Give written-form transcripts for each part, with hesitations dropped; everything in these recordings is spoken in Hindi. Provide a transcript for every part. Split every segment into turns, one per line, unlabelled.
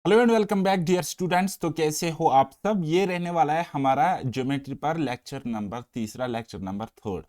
Hello and welcome back dear students. तो कैसे हो आप सब। ये रहने वाला है हमारा ज्योमेट्री पर लेक्चर नंबर तीसरा, लेक्चर नंबर थर्ड।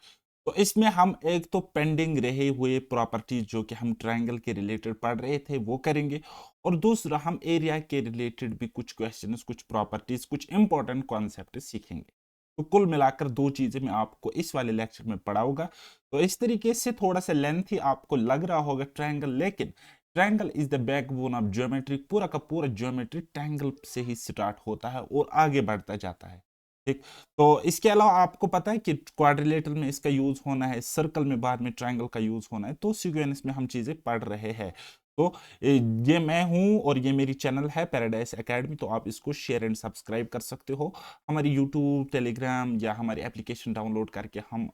तो इसमें हम एक तो पेंडिंग रहे हुए प्रॉपर्टीज जो कि हम ट्रायंगल के रिलेटेड पढ़ रहे थे वो करेंगे, और दूसरा हम एरिया के रिलेटेड भी कुछ क्वेश्चंस, कुछ प्रॉपर्टीज, कुछ इंपॉर्टेंट कॉन्सेप्ट सीखेंगे। तो कुल मिलाकर दो चीजें मैं आपको इस वाले लेक्चर में पढ़ाऊंगा। तो इस तरीके से थोड़ा सा लेंथी आपको लग रहा होगा ट्रायंगल, लेकिन triangle is the backbone of geometry. पूरा का पूरा ज्योमेट्री ट्रायंगल से ही स्टार्ट होता है और आगे बढ़ता जाता है। ठीक। तो इसके अलावा आपको पता है कि क्वाड्रिलेटरल में इसका यूज होना है, सर्कल में बाद में ट्रायंगल का यूज होना है। तो सीक्वेंस में हम चीजें पढ़ रहे हैं। तो ये मैं हूं और ये मेरी चैनल है पैराडाइज एकेडमी। तो आप इसको शेयर एंड सब्सक्राइब कर सकते हो हमारी यूट्यूब, टेलीग्राम या हमारी एप्लीकेशन डाउनलोड करके हम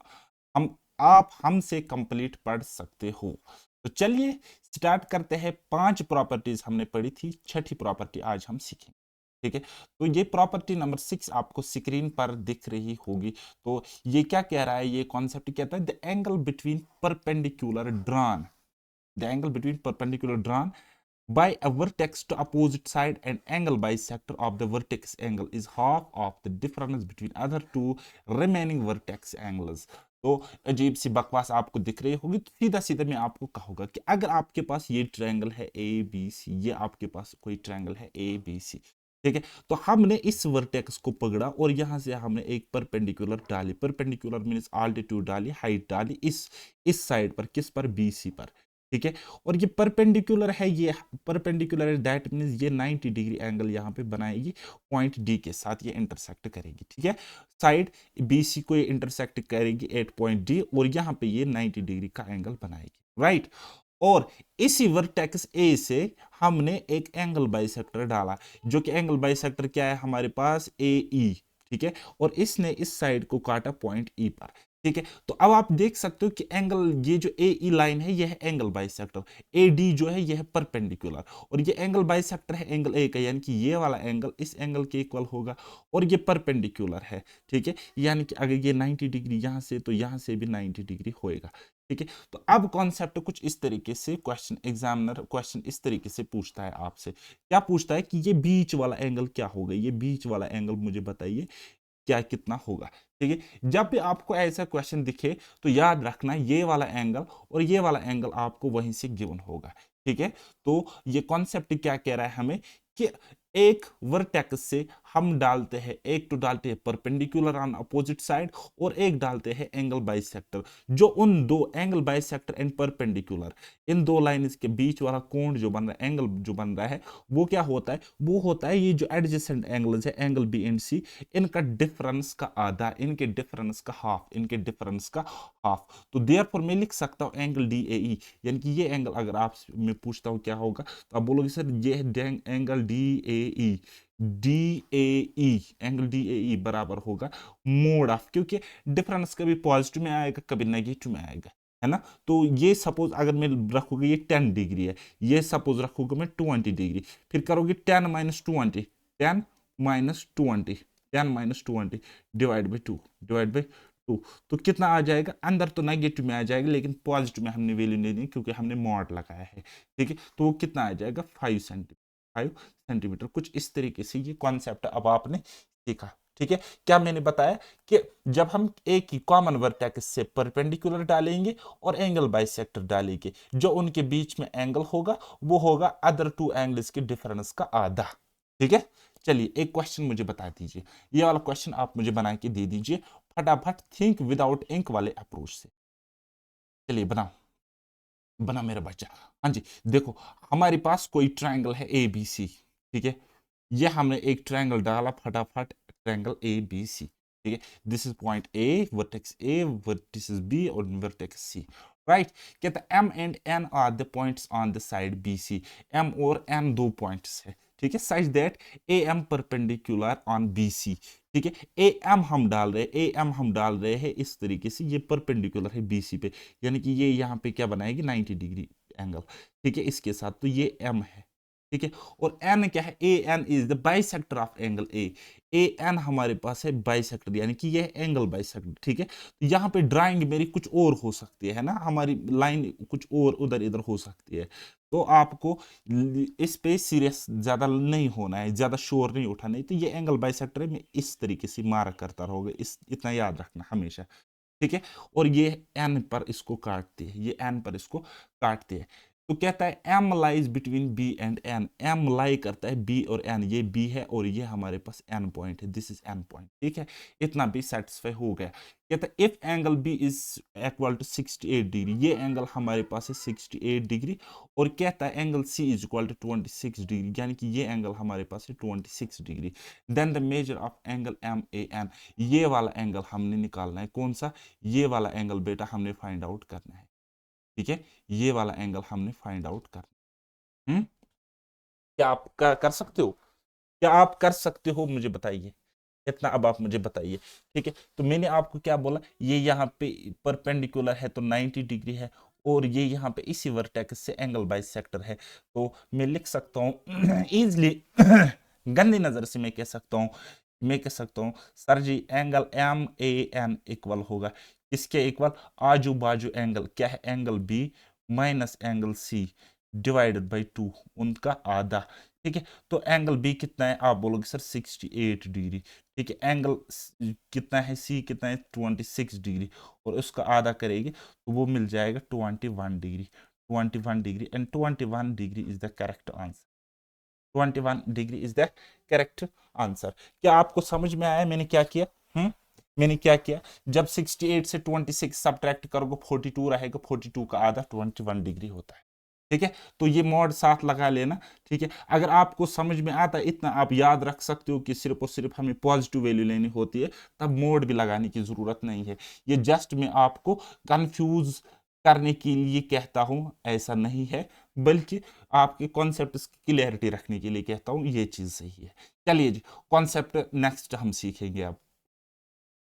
आप हमसे कंप्लीट पढ़ सकते हो। तो चलिए स्टार्ट करते हैं। 5 प्रॉपर्टीज हमने पढ़ी थी, छठी प्रॉपर्टी आज हम सीखेंगे। ठीक है। तो ये प्रॉपर्टी नंबर 6 आपको स्क्रीन पर दिख रही होगी। तो ये क्या कह रहा है, ये कॉन्सेप्ट कहता है the angle between perpendicular drawn, the angle between perpendicular drawn by a vertex to opposite side and angle bisector of the vertex angle is half of the difference between other two remaining vertex angles। तो अजीब सी बकवास आपको दिख रही होगी। तो सीधा सीधा मैं आपको कहूंगा कि अगर आपके पास ये ट्रायंगल है ए बी सी, ये आपके पास कोई ट्रायंगल है ए बी सी, ठीक है। तो हमने इस वर्टेक्स को पकड़ा और यहां से हमने एक परपेंडिकुलर डाली। परपेंडिकुलर मींस आल्टीट्यूड डाली, हाइट डाली इस साइड पर, किस पर, बी सी पर। ठीक है। और ये परपेंडिकुलर है, ये परपेंडिकुलर दैट मींस ये 90 डिग्री एंगल यहाँ पे बनाएगी पॉइंट डी के साथ, ये इंटरसेक्ट करेगी। ठीक है। साइड बी सी को ये इंटरसेक्ट करेगी एट पॉइंट डी और यहाँ पे ये 90 डिग्री का एंगल बनाएगी, राइट। और इसी वर्टेक्स ए से हमने एक एंगल बाइसेक्टर डाला, जो कि एंगल बाइसेक्टर क्या है हमारे पास, ए ई। ठीक है। और इसने इस साइड को काटा पॉइंट ई पर। ठीक है। तो अब आप देख सकते हो कि एंगल, ये जो ए ई लाइन है, यह है एंगल बाइसेक्टर। ए डी जो है यह है परपेंडिकुलर, और ये एंगल बाइसेक्टर है एंगल ए का, यानी कि ये वाला एंगल इस एंगल के इक्वल होगा, और ये परपेंडिकुलर है। ठीक है। यानी कि अगर ये 90 डिग्री यहां से, तो यहां से भी 90 डिग्री होएगा। ठीक है। तो अब कॉन्सेप्ट कुछ इस तरीके से, क्वेश्चन एग्जामिनर क्वेश्चन इस तरीके से पूछता है आपसे। क्या पूछता है कि ये बीच वाला एंगल क्या होगा, ये बीच वाला एंगल मुझे बताइए क्या कितना होगा। ठीक है। जब भी आपको ऐसा क्वेश्चन दिखे तो याद रखना ये वाला एंगल और ये वाला एंगल आपको वहीं से गिवन होगा। ठीक है। तो ये कॉन्सेप्ट क्या कह रहा है हमें कि एक वर्टेक्स से हम डालते हैं, एक तो डालते हैं परपेंडिकुलर ऑन अपोजिट साइड और एक डालते हैं एंगल बाइसेक्टर। जो उन दो एंगल बाइसेक्टर एंड परपेंडिकुलर, इन दो लाइंस के बीच वाला कोण जो बन रहा है, एंगल जो बन रहा है, वो क्या होता है, वो होता है ये जो एडजेसेंट एंगल्स है, एंगल बी एंड सी, इनका डिफरेंस का आधा, इनके डिफरेंस का हाफ, इनके डिफरेंस का हाफ। तो देयरफॉर मैं लिख सकता हूं एंगल डी ए ई, यानी कि ये एंगल अगर आप मैं पूछता हूं क्या होगा, तो आप बोलोगे सर ये angle D A E, D A E, angle D A E बराबर होगा मोड ऑफ, क्योंकि डिफरेंस कभी पॉजिटिव में आएगा कभी नेगेटिव में आएगा, है ना। तो ये सपोज अगर मैं रखूंगा ये 10 डिग्री है, ये सपोज रखूंगा मैं 20 डिग्री, फिर करोगे 10 minus 20, 10 minus 20, 10 minus 20 divide by 2, divide by 2। तो कितना आ जाएगा, अंदर तो नेगेटिव में आ जाएगा लेकिन पॉजिटिव में हमने वैल्यू नहीं दी क्योंकि हमने मॉड लगाया है। ठीक है। तो वो कितना आ जाएगा, 5 सेंटीमीटर। कुछ इस तरीके से ये कॉन्सेप्ट अब आपने सीखा। ठीक है। क्या मैंने बताया कि जब हम एक ही कॉमन वर्टेक्स से परपेंडिकुलर डालेंगे और एंगल बाइसेक्टर डालेंगे, जो उनके बीच में एंगल होगा वो होगा अदर टू एंगल्स के डिफरेंस का आधा। ठीक है। चलिए एक क्वेश्चन मुझे बता दीजिए, ये वाला क्वेश्चन आप मुझे बना के दे दीजिए फटाफट, थिंक विदाउट इंक वाले अप्रोच से। चलिए बनाओ, बना मेरा बच्चा। हाँ जी। देखो हमारे पास कोई ट्रायंगल है ए बी सी। ठीक है। ये हमने एक ट्रायंगल डाला फटाफट, ट्रायंगल ए बी सी। ठीक है। This is point A, vertex B और वर्टेक्स सी, राइट। कहता है M and N are the points on the side B C. M और एन दो पॉइंट्स है। ठीक है। Such that A M perpendicular on B C. ठीक है। ए एम हम डाल रहे हैं, ए एम हम डाल रहे हैं इस तरीके से, ये परपेंडिकुलर है बी सी पे, यानी कि ये यहाँ पे क्या बनाएगी, 90 डिग्री एंगल। ठीक है। इसके साथ तो ये एम है। ठीक है। और एन क्या है, A N is the bisector of angle A N हमारे पास है बाइसेक्टर, यानी कि ये एंगल बाइसेक्टर। ठीक है। तो यहाँ पे ड्राइंग मेरी कुछ और हो सकती है ना, हमारी लाइन कुछ और उधर इधर हो सकती है। तो आपको इस पे सीरियस ज्यादा नहीं होना है, ज्यादा शोर नहीं उठाना है। तो ये एंगल बाइसेक्टर है, मैं इस तरीके से मार्क करता रहूंगा, इस इतना याद रखना हमेशा, ठीक है। और ये एन पर इसको काटती है, ये एन पर इसको काटती है। तो कहता है M lies between B and N, M lie करता है बी और एन, ये बी है और ये हमारे पास एन पॉइंट है, दिस इज एन पॉइंट, ठीक है। इतना भी सेटिस्फाई हो गया। कहता है if angle B is equal to 68 degree, ये एंगल हमारे पास है 68 डिग्री, और कहता है angle C is equal to 26 degree, यानी कि ये एंगल हमारे पास है 26 degree. Then the measure of angle M A N, ये वाला एंगल हमने निकालना है, कौन सा, ये वाला एंगल बेटा हमने फाइंड आउट करना है, ठीक है। ये वाला एंगल हमने फाइंड आउट करना है। क्या आप कर सकते हो, क्या आप कर सकते हो, मुझे बताइए, इतना अब आप मुझे बताइए, ठीक है। तो मैंने आपको क्या बोला, ये यहाँ पे परपेंडिकुलर है तो 90 डिग्री है, और ये यहाँ पे इसी वर्टेक्स से एंगल बाइसेक्टर है। तो मैं लिख सकता हूँ इजली गंदी नजर से मैं कह सकता हूँ, मैं कह सकता हूँ sir ji angle M A N equal होगा किसके इक्वल, आजू बाजू एंगल क्या है, angle B minus angle C divided by 2, उनका आधा, ठीक है। तो एंगल बी कितना है, आप बोलोगे सर 68 डिग्री, ठीक है। एंगल कितना है, सी कितना है 26 डिग्री, और उसका आधा करेंगे तो वो मिल जाएगा 21 degree, 21 degree, and 21 degree is the correct answer, 21 degree is the correct answer. क्या आपको समझ में आया मैंने क्या किया, मैंने क्या किया, जब 68 से 26 सब्ट्रैक्ट करोगे 42 रहेगा, 42 का आधा 21 डिग्री होता है, ठीक है। तो ये मॉड साथ लगा लेना, ठीक है। अगर आपको समझ में आता है इतना, आप याद रख सकते हो कि सिर्फ और सिर्फ हमें पॉजिटिव वैल्यू लेनी होती है, तब मोड भी लगाने की जरूरत नहीं है। ये जस्ट मैं आपको कंफ्यूज करने के लिए कहता हूं, ऐसा नहीं है, बल्कि आपके कॉन्सेप्ट की क्लियरिटी रखने के लिए कहता हूं, ये चीज सही है। चलिए जी, कॉन्सेप्ट नेक्स्ट हम सीखेंगे अब।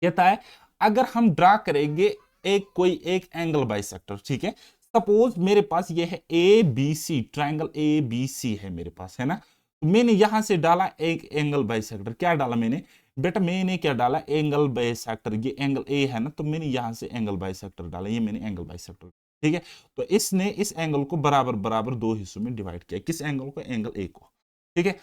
कहता है अगर हम ड्रा करेंगे एक एंगल बाइसेक्टर, ठीक है। सपोज मेरे पास ये है A B C, triangle A B C है मेरे पास, है ना। तो मैंने यहां से डाला एक एंगल बाइसेक्टर, क्या डाला मैंने बेटा, मैंने क्या डाला, एंगल बाइसेक्टर, ये एंगल ए है ना, तो मैंने यहां से एंगल बाइसेक्टर डाला, ये मैंने एंगल बाइसेक्टर, ठीक है। तो इसने इस एंगल को बराबर बराबर दो हिस्सों में डिवाइड किया, किस एंगल को, एंगल ए को, ठीक है।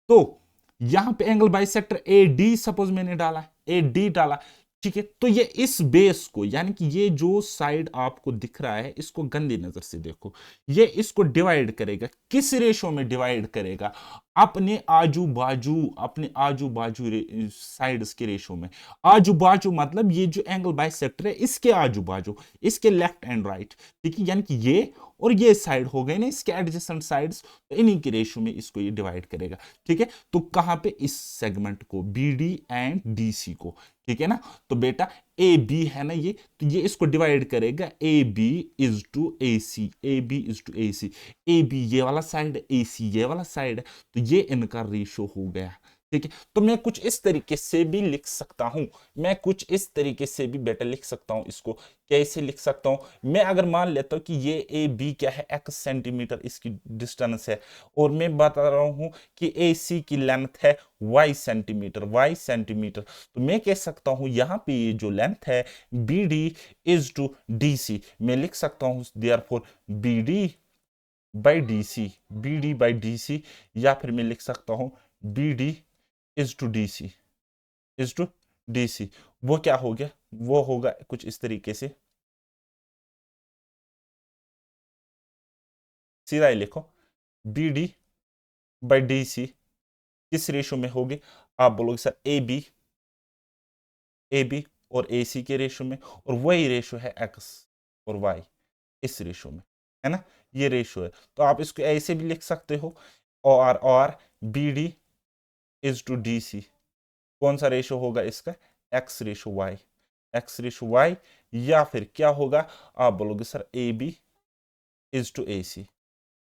तो यहां पे angle bisector A D suppose मैंने डाला, ए डी डाला, ठीक है। तो ये इस बेस को, यानी कि ये जो साइड आपको दिख रहा है, इसको गंदी नजर से देखो, ये इसको डिवाइड करेगा, किस रेशो में डिवाइड करेगा, अपने आजू बाजू साइड्स के रेशो में। आजू बाजू मतलब ये जो एंगल बाइसेक्टर है इसके आजू बाजू, इसके लेफ्ट एंड राइट, ठीक है। यानी कि ये और ये साइड हो गए ना इसके एडजेसेंट साइड्स, तो इन्हीं के रेशो में इसको ये डिवाइड करेगा, ठीक है। तो कहां पे, इस सेगमेंट को, B D and D C को, ठीक है ना। तो बेटा ए बी है ना ये, तो ये इसको डिवाइड करेगा, A B is to A C, A B is to A C, A B ये वाला साइड है, ए सी ये वाला साइड है, तो ये इनका रेशो हो गया, ठीक है। तो मैं कुछ इस तरीके से भी लिख सकता हूं, मैं कुछ इस तरीके से भी बेटा लिख सकता हूं इसको, कैसे लिख सकता हूं मैं, अगर मान लेता हूं कि ये ए बी क्या है, x सेंटीमीटर इसकी डिस्टेंस है, और मैं बता रहा हूं कि ए सी की लेंथ है y सेंटीमीटर, y सेंटीमीटर, तो मैं कह सकता हूं यहां पे ये जो लेंथ है B D is to D C, मैं लिख सकता हूं therefore B D by D C, B D by D C, या फिर मैं लिख सकता हूं B D is to D C, is to D C. वो क्या हो गया, वो होगा कुछ इस तरीके से, सीधा ही लिखो, B D by D C किस रेशो में होगी, आप बोलोगे सर ए बी और ए सी के रेशो में, और वही रेशो है एक्स और वाई, इस रेशो में, है ना, ये रेशो है। तो आप इसको ऐसे भी लिख सकते हो, और B D is to D C, कौन सा रेशो होगा इसका, x ratio y, x ratio y, या फिर क्या होगा, आप बोलोगे sir A B is to A C,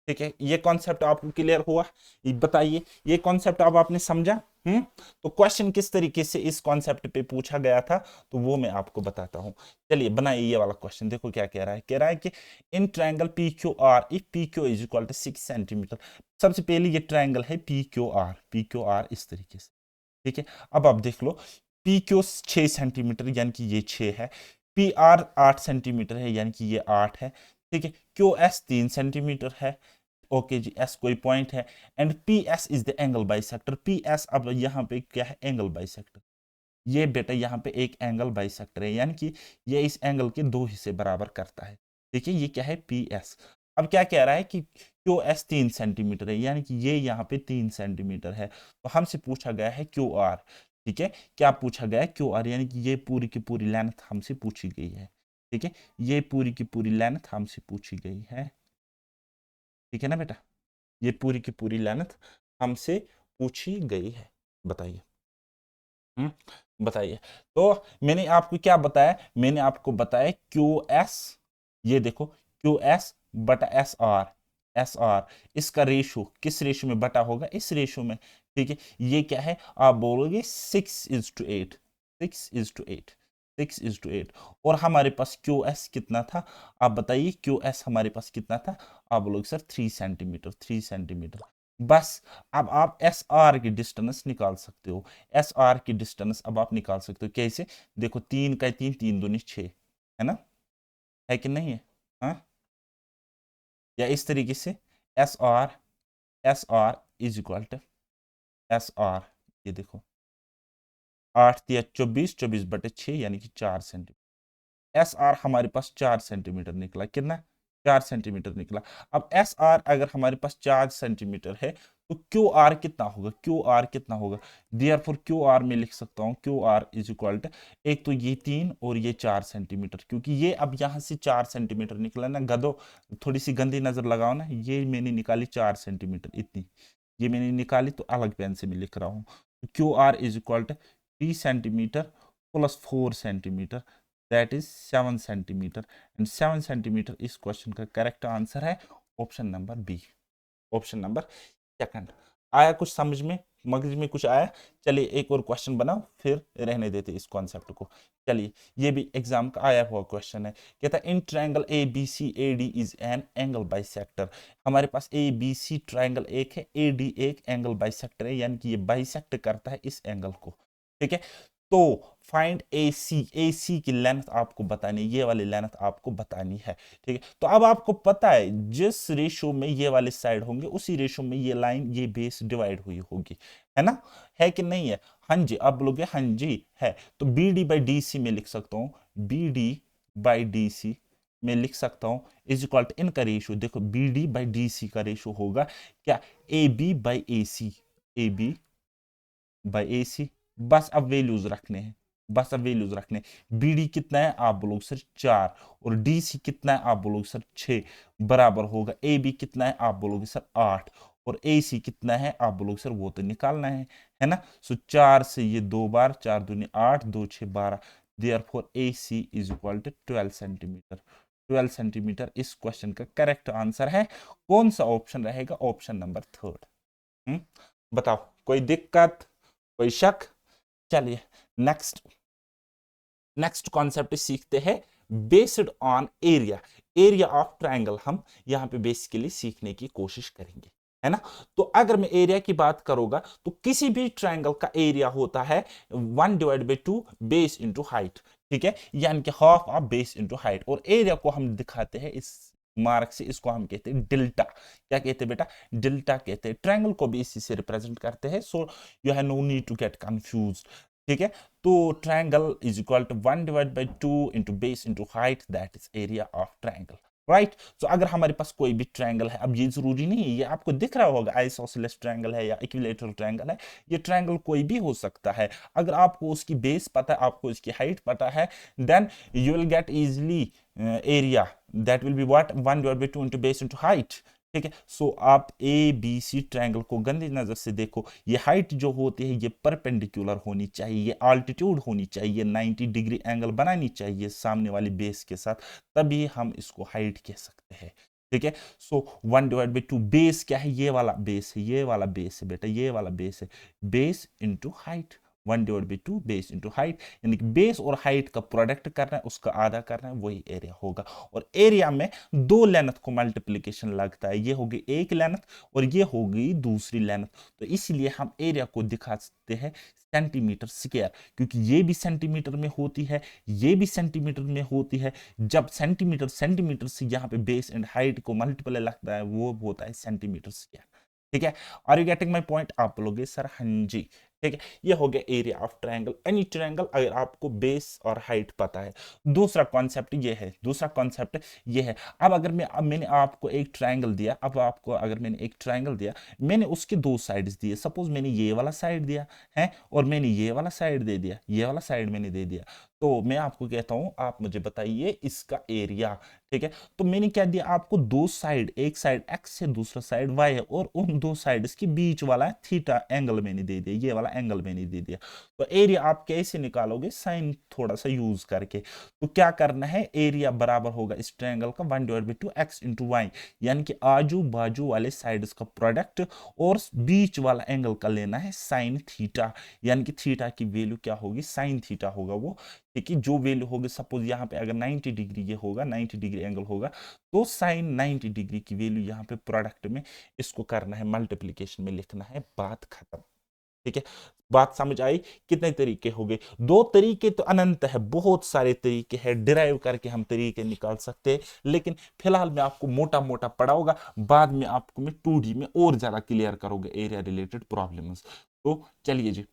ठीक है। ये कॉन्सेप्ट आपको क्लियर हुआ, ये बताइए, ये कॉन्सेप्ट अब आपने समझा। तो क्वेश्चन किस तरीके से इस कॉन्सेप्ट पे पूछा गया था, तो वो मैं आपको बताता हूं। चलिए बनाइए ये वाला क्वेश्चन, देखो क्या कह रहा है, कह रहा है कि in triangle P Q R if P Q is equal to 6 centimetre. सबसे पहले ये ट्रायंगल है पी क्यू आर इस तरीके से, ठीक है। अब आप देख लो, पी क्यू 6 सेंटीमीटर यानी कि ये 6 है, पी आर 8 सेंटीमीटर है यानी कि ये 8 है, ठीक है। क्यू एस 3 सेंटीमीटर है, ओके जी, एस कोई पॉइंट है and P S is the angle bisector. P S अब यहाँ पे क्या है, एंगल बाइसेक्टर। ये बेटा यहाँ पे एक एंगल बाइसेक्टर है, यानी कि ये इस एंगल के दो हिस्से बराबर करता है। देखिए ये क्या है, पी एस। अब क्या कह रहा है कि क्यू एस 3 सेंटीमीटर है, यानी कि ये यहाँ पे 3 सेंटीमीटर है। तो हमसे पूछा गया है क्यू आर। ठीक है, क्या पूछा गया है, क्यू आर, यानी कि ये पूरी की पूरी लेंथ हमसे पूछी गई है। ठीक है, ये पूरी की पूरी लेंथ हमसे पूछी गई है। ठीक है ना बेटा, ये पूरी की पूरी लेंथ हमसे पूछी गई है। बताइए। बताइए। तो मैंने आपको क्या बताया, मैंने आपको बताया क्यू एस, ये देखो क्यू एस बटा एस आर। एस आर इसका रेशो किस रेशो में बटा होगा, इस रेशो में। ठीक है, ये क्या है, आप बोलोगे 6:8, 6:8, 6:8। और हमारे पास क्यू एस कितना था, आप बताइए क्यू एस हमारे पास कितना था, आप बोलोगे सर 3 सेंटीमीटर, 3 सेंटीमीटर। बस अब आप एस आर की डिस्टेंस निकाल सकते हो। एस आर की डिस्टेंस अब आप निकाल सकते हो कैसे, देखो 3 का 3, 3 दूनी 6, है ना, है कि नहीं है, हाँ। या इस तरीके से S R is equal to S R, ये देखो 8 × 3 = 24, 24/6 यानी कि 4 सेंटीमीटर। एस आर हमारे पास 4 सेंटीमीटर निकला, कितना, 4 सेंटीमीटर निकला। अब एस आर अगर हमारे पास 4 सेंटीमीटर है तो क्यू आर कितना होगा, क्यू आर कितना होगा, देयरफॉर क्यू आर में लिख सकता हूँ Q R is equal to, एक तो ये 3 और ये 4 सेंटीमीटर, क्योंकि ये अब यहाँ से 4 सेंटीमीटर निकला ना गधो, थोड़ी सी गंदी नजर लगाओ ना, ये मैंने निकाली 4 सेंटीमीटर इतनी, ये मैंने निकाली तो अलग पेन से मैं लिख रहा हूँ। Q R is equal to 3 centimetre plus 4 centimetre, that is 7 centimetre. And 7 centimetre इस क्वेश्चन का करेक्ट आंसर है option number B, option number second. आया कुछ समझ में, मगज में कुछ आया। चलिए एक और क्वेश्चन बनाओ, फिर रहने देते इस कॉन्सेप्ट को। चलिए ये भी एग्जाम का आया हुआ क्वेश्चन है, कहता है in triangle A B C A D is an angle bisector. हमारे पास ए बी सी ट्रायंगल एक है, ए डी एक एंगल बाइसेक्टर है, यानी कि ये बाइसेक्ट करता है इस एंगल को। ठीक है, तो फाइंड ए सी, ए सी की लेंथ आपको बतानी है, ये वाली लेंथ आपको बतानी है। ठीक है, तो अब आपको पता है जिस रेशो में ये वाले साइड होंगे उसी रेशो में ये लाइन, ये बेस डिवाइड हुई होगी, है ना, है कि नहीं है, हाँ जी, आप बोलोगे हाँ जी है। तो B D by D C में लिख सकता हूँ, B D by D C में लिख सकता हूँ इज इक्वल टू, इनका रेशो देखो B D by D C का रेशो होगा क्या, A B by A C, A B by A C. बस अब वैल्यूज रखने हैं, बस अब वैल्यूज रखने हैं। बी डी कितना है, आप बोलोगे सर 4, और डी सी कितना है, आप बोलोगे सर 6, बराबर होगा ए बी कितना है, आप बोलोगे सर 8, और ए सी कितना है, आप बोलोगे सर वो तो निकालना है ना। सो 4 से ये 2 बार, 4 दूनी 8, 2 6 12, therefore A C is equal to 12 centimetre. 12 centimetre इस क्वेश्चन का करेक्ट आंसर है। कौन सा ऑप्शन रहेगा, ऑप्शन नंबर थर्ड। बताओ, कोई दिक्कत, कोई शक। चलिए नेक्स्ट, नेक्स्ट कॉन्सेप्ट सीखते हैं, based on area, area of triangle हम यहाँ पे बेसिकली सीखने की कोशिश करेंगे, है ना। तो अगर मैं एरिया की बात करूंगा तो किसी भी ट्रायंगल का एरिया होता है 1/2 बेस इंटू हाइट। ठीक है, यानी कि half of base into height, और एरिया को हम दिखाते हैं इस मार्क से, इसको हम कहते हैं डेल्टा। क्या कहते हैं बेटा, डेल्टा कहते हैं। ट्रायंगल को भी इसी से रिप्रेजेंट करते हैं, so you have no need to get confuse. ठीक है, तो triangle is equal to 1/2 into base into height, that is area of triangle, right. तो अगर हमारे पास कोई भी ट्रायंगल है, अब ये जरूरी नहीं है, ये आपको दिख रहा होगा आइसोसेलेस ट्रायंगल है या इक्विलैटरल ट्रायंगल है, ये ट्रायंगल कोई भी हो सकता है। अगर आपको उसकी बेस पता है, आपको इसकी हाइट पता है, then you will get easily area, that will be what, 1/2 into base into height. ठीक है, सो आप ए बी सी ट्रायंगल को गंदी नजर से देखो, ये हाइट जो होती है ये परपेंडिकुलर होनी चाहिए, ये आल्टीट्यूड होनी चाहिए, 90 डिग्री एंगल बनानी चाहिए सामने वाली बेस के साथ, तभी हम इसको हाइट कह सकते हैं। ठीक है, सो 1/2 बेस क्या है, ये वाला बेस है, ये वाला बेस है बेटा, ये वाला बेस है, base into height, 1 divide by 2 base into height, यानी कि बेस और हाइट का प्रोडक्ट करना है, उसका आधा करना है, वही एरिया होगा। और एरिया में दो लेंथ को मल्टीप्लीकेशन लगता है, ये होगी एक लेंथ और ये होगी दूसरी लेंथ। तो इसलिए हम एरिया को दिखा सकते हैं सेंटीमीटर स्क्वायर, क्योंकि ये भी सेंटीमीटर में होती है, ये भी सेंटीमीटर में होती है। जब सेंटीमीटर सेंटीमीटर से यहाँ पे बेस एंड हाइट को मल्टीप्लाई लगता है, वो होता है सेंटीमीटर स्क्वायर। ठीक है, are you getting my point? आप बोलोगे सर हाँ जी। ठीक है, ये हो गया area of triangle, any triangle, अगर आपको बेस और हाइट पता है। दूसरा कॉन्सेप्ट ये है, दूसरा कॉन्सेप्ट ये है। अब अगर मैंने आपको एक ट्रायंगल दिया, अब आपको अगर मैंने एक ट्रायंगल दिया, मैंने उसके दो साइड्स दिए, सपोज मैंने ये वाला साइड दिया है और मैंने ये वाला साइड दे दिया, ये वाला साइड मैंने दे दिया, तो मैं आपको कहता हूं आप मुझे बताइए इसका एरिया। ठीक है, तो मैंने क्या दिया आपको, दो साइड, एक साइड एक्स है, दूसरा साइड वाई है, और उन दो साइड्स के बीच वाला थीटा एंगल मैंने दे दिया, ये वाला एंगल मैंने दे दिया। तो एरिया आप कैसे निकालोगे, साइन थोड़ा सा यूज करके। तो क्या करना है, एरिया बराबर होगा इस ट्रायंगल का 1 divide by 2 X into Y, यानी कि आजू बाजू वाले साइड्स का प्रोडक्ट और बीच वाला एंगल का लेना है साइन थीटा, यानी कि थीटा की वैल्यू क्या होगी, साइन थीटा होगा वो। ठीक है, जो वैल्यू होगी, सपोज यहाँ पे अगर 90 डिग्री ये होगा, 90 डिग्री एंगल होगा, तो साइन 90 डिग्री की वैल्यू यहाँ पे प्रोडक्ट में इसको करना है, मल्टीप्लीकेशन में लिखना है, बात खत्म। ठीक है, बात समझ आई? कितने तरीके हो गए? दो तरीके तो अनंत है, बहुत सारे तरीके हैं, डिराइव करके हम तरीके निकाल सकते हैं, लेकिन फिलहाल मैं आपको मोटा मोटा पढ़ाऊंगा, बाद में आपको मैं 2D में और ज्यादा क्लियर करूंगा एरिया रिलेटेड प्रॉब्लम्स। तो चलिए जी,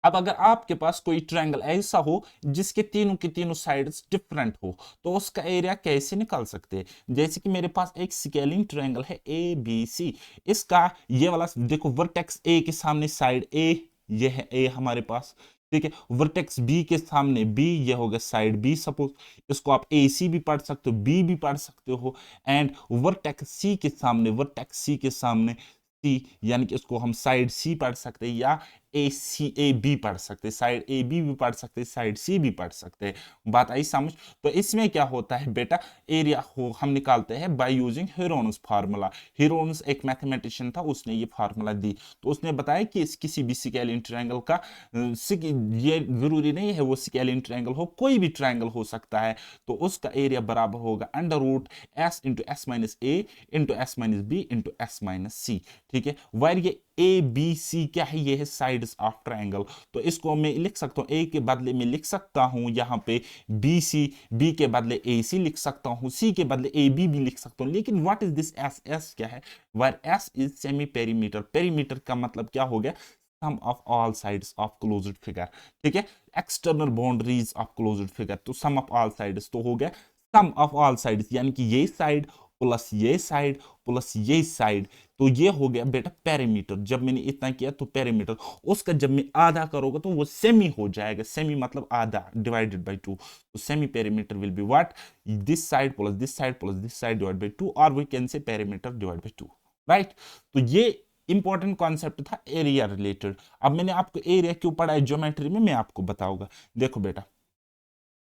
अब अगर आपके पास कोई ट्रायंगल ऐसा हो जिसके तीनों के तीनों साइड्स डिफरेंट हो, तो उसका एरिया कैसे निकाल सकते हैं? जैसे कि मेरे पास एक स्केलिंग ट्रायंगल है ए बी सी, इसका ये वाला देखो, वर्टेक्स ए के सामने साइड ए, ये है ए हमारे पास। ठीक है, वर्टेक्स बी के सामने बी, ये हो गया साइड बी, सपोज इसको आप ए सी भी पढ़ सकते हो, बी भी पढ़ सकते हो। एंड वर्टेक्स सी के सामने, वर्टेक्स सी के सामने सी, यानी कि इसको हम साइड सी पढ़ सकते हैं, या ए सी ए बी पढ़ सकते, साइड ए बी भी पढ़ सकते, साइड सी भी पढ़ सकते। बात आई समझ? तो इसमें क्या होता है बेटा, एरिया हो हम निकालते हैं by using Heron's formula. Heron's एक मैथमेटिशियन था, उसने ये फार्मूला दी, तो उसने बताया कि इस किसी भी स्केलिन ट्रायंगल का ये जरूरी नहीं है वो स्केलिन ट्रायंगल हो, कोई भी ट्रायंगल हो सकता है, तो उसका एरिया बराबर होगा under root s into S minus a into S minus b into S minus c. ठीक है, वायर ये ए बी सी क्या है, ये है साइड्स ऑफ ट्रायंगल, तो इसको मैं लिख सकता हूं, ए के बदले में लिख सकता हूं यहाँ पे बी सी, बी के बदले ए सी लिख सकता हूं, सी के बदले ए बी भी लिख सकता हूं, लेकिन what is this s, s क्या है, where s is semi perimeter, perimeter का मतलब क्या हो गया, sum of all sides of closed figure. ठीक है, external boundaries of closed figure, तो सम ऑफ ऑल साइड्स तो हो गया सम ऑफ ऑल साइड्स, यानी कि ये साइड प्लस ये साइड प्लस ये साइड, तो ये हो गया बेटा पेरीमीटर। जब मैंने इतना किया तो पेरीमीटर, उसका जब मैं आधा करोगे तो वो सेमी हो जाएगा, सेमी मतलब आधा डिवाइडेड बाय 2, तो semi perimeter will be what, this side plus this side plus this side divide by 2, और we can say perimeter divide by 2, right? तो ये इंपॉर्टेंट कॉन्सेप्ट था एरिया रिलेटेड। अब मैंने आपको एरिया क्यों पढ़ा है ज्योमेट्री में, मैं आपको बताऊंगा। देखो बेटा,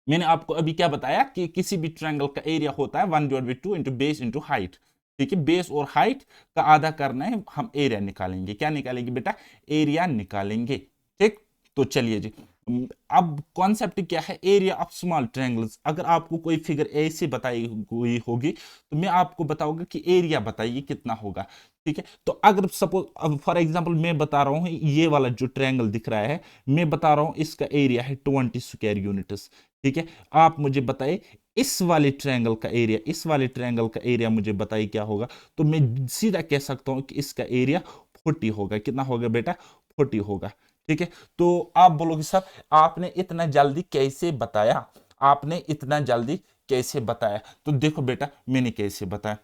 मैंने आपको अभी क्या बताया कि किसी भी ट्रायंगल का एरिया होता है 1 divide by 2 into base into height. ठीक है, बेस और हाइट का आधा करना है, हम एरिया निकालेंगे। क्या निकालेंगे बेटा, एरिया निकालेंगे। ठीक, तो चलिए जी, अब कॉन्सेप्ट क्या है, एरिया ऑफ स्मॉल ट्रायंगल्स। अगर आपको कोई फिगर ऐसे बताई हुई होगी, तो मैं आपको बताऊंगा कि एरिया बताइए कितना होगा। ठीक है, तो अगर सपोज फॉर एग्जांपल मैं बता रहा हूं, ये वाला जो ट्रायंगल दिख रहा है, मैं बता रहा हूं इसका एरिया है 20 स्क्वायर यूनिट्स। ठीक है, आप मुझे बताइए इस वाले ट्रायंगल का एरिया, इस वाले ट्रायंगल का एरिया मुझे बताइए क्या होगा। तो मैं सीधा कह सकता हूं कि इसका एरिया 40 होगा। कितना होगा बेटा, 40 होगा। ठीक है, तो आप बोलोगे सर आपने इतना जल्दी कैसे बताया, आपने इतना जल्दी कैसे बताया? तो देखो बेटा, मैंने कैसे बताया,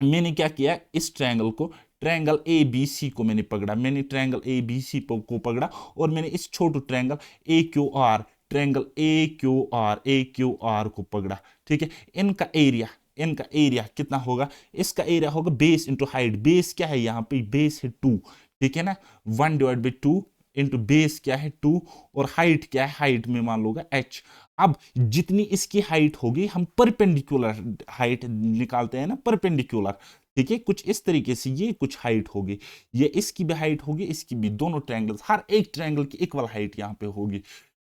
मैंने क्या किया, इस ट्रायंगल को, ट्रायंगल ए बी सी को मैंने पकड़ा, मैंने ट्रायंगल ए बी सी को पकड़ा, और मैंने इस छोटे triangle A Q R, triangle A Q R को पकड़ा। ठीक है, इनका एरिया, इनका एरिया कितना होगा, इसका एरिया होगा बेस इंटू हाइट। बेस क्या है यहाँ पे, बेस है 2। ठीक है ना, 1 डिवाइड बाई 2 इंटू बेस क्या है 2, और हाइट क्या है, हाइट में मान लोगा h। अब जितनी इसकी हाइट होगी, हम परपेंडिकुलर हाइट निकालते हैं ना, परपेंडिकुलर। ठीक है, कुछ इस तरीके से ये कुछ हाइट होगी, ये इसकी भी हाइट होगी, इसकी भी, दोनों ट्रायंगल्स, हर एक ट्रायंगल की इक्वल हाइट यहाँ पे होगी।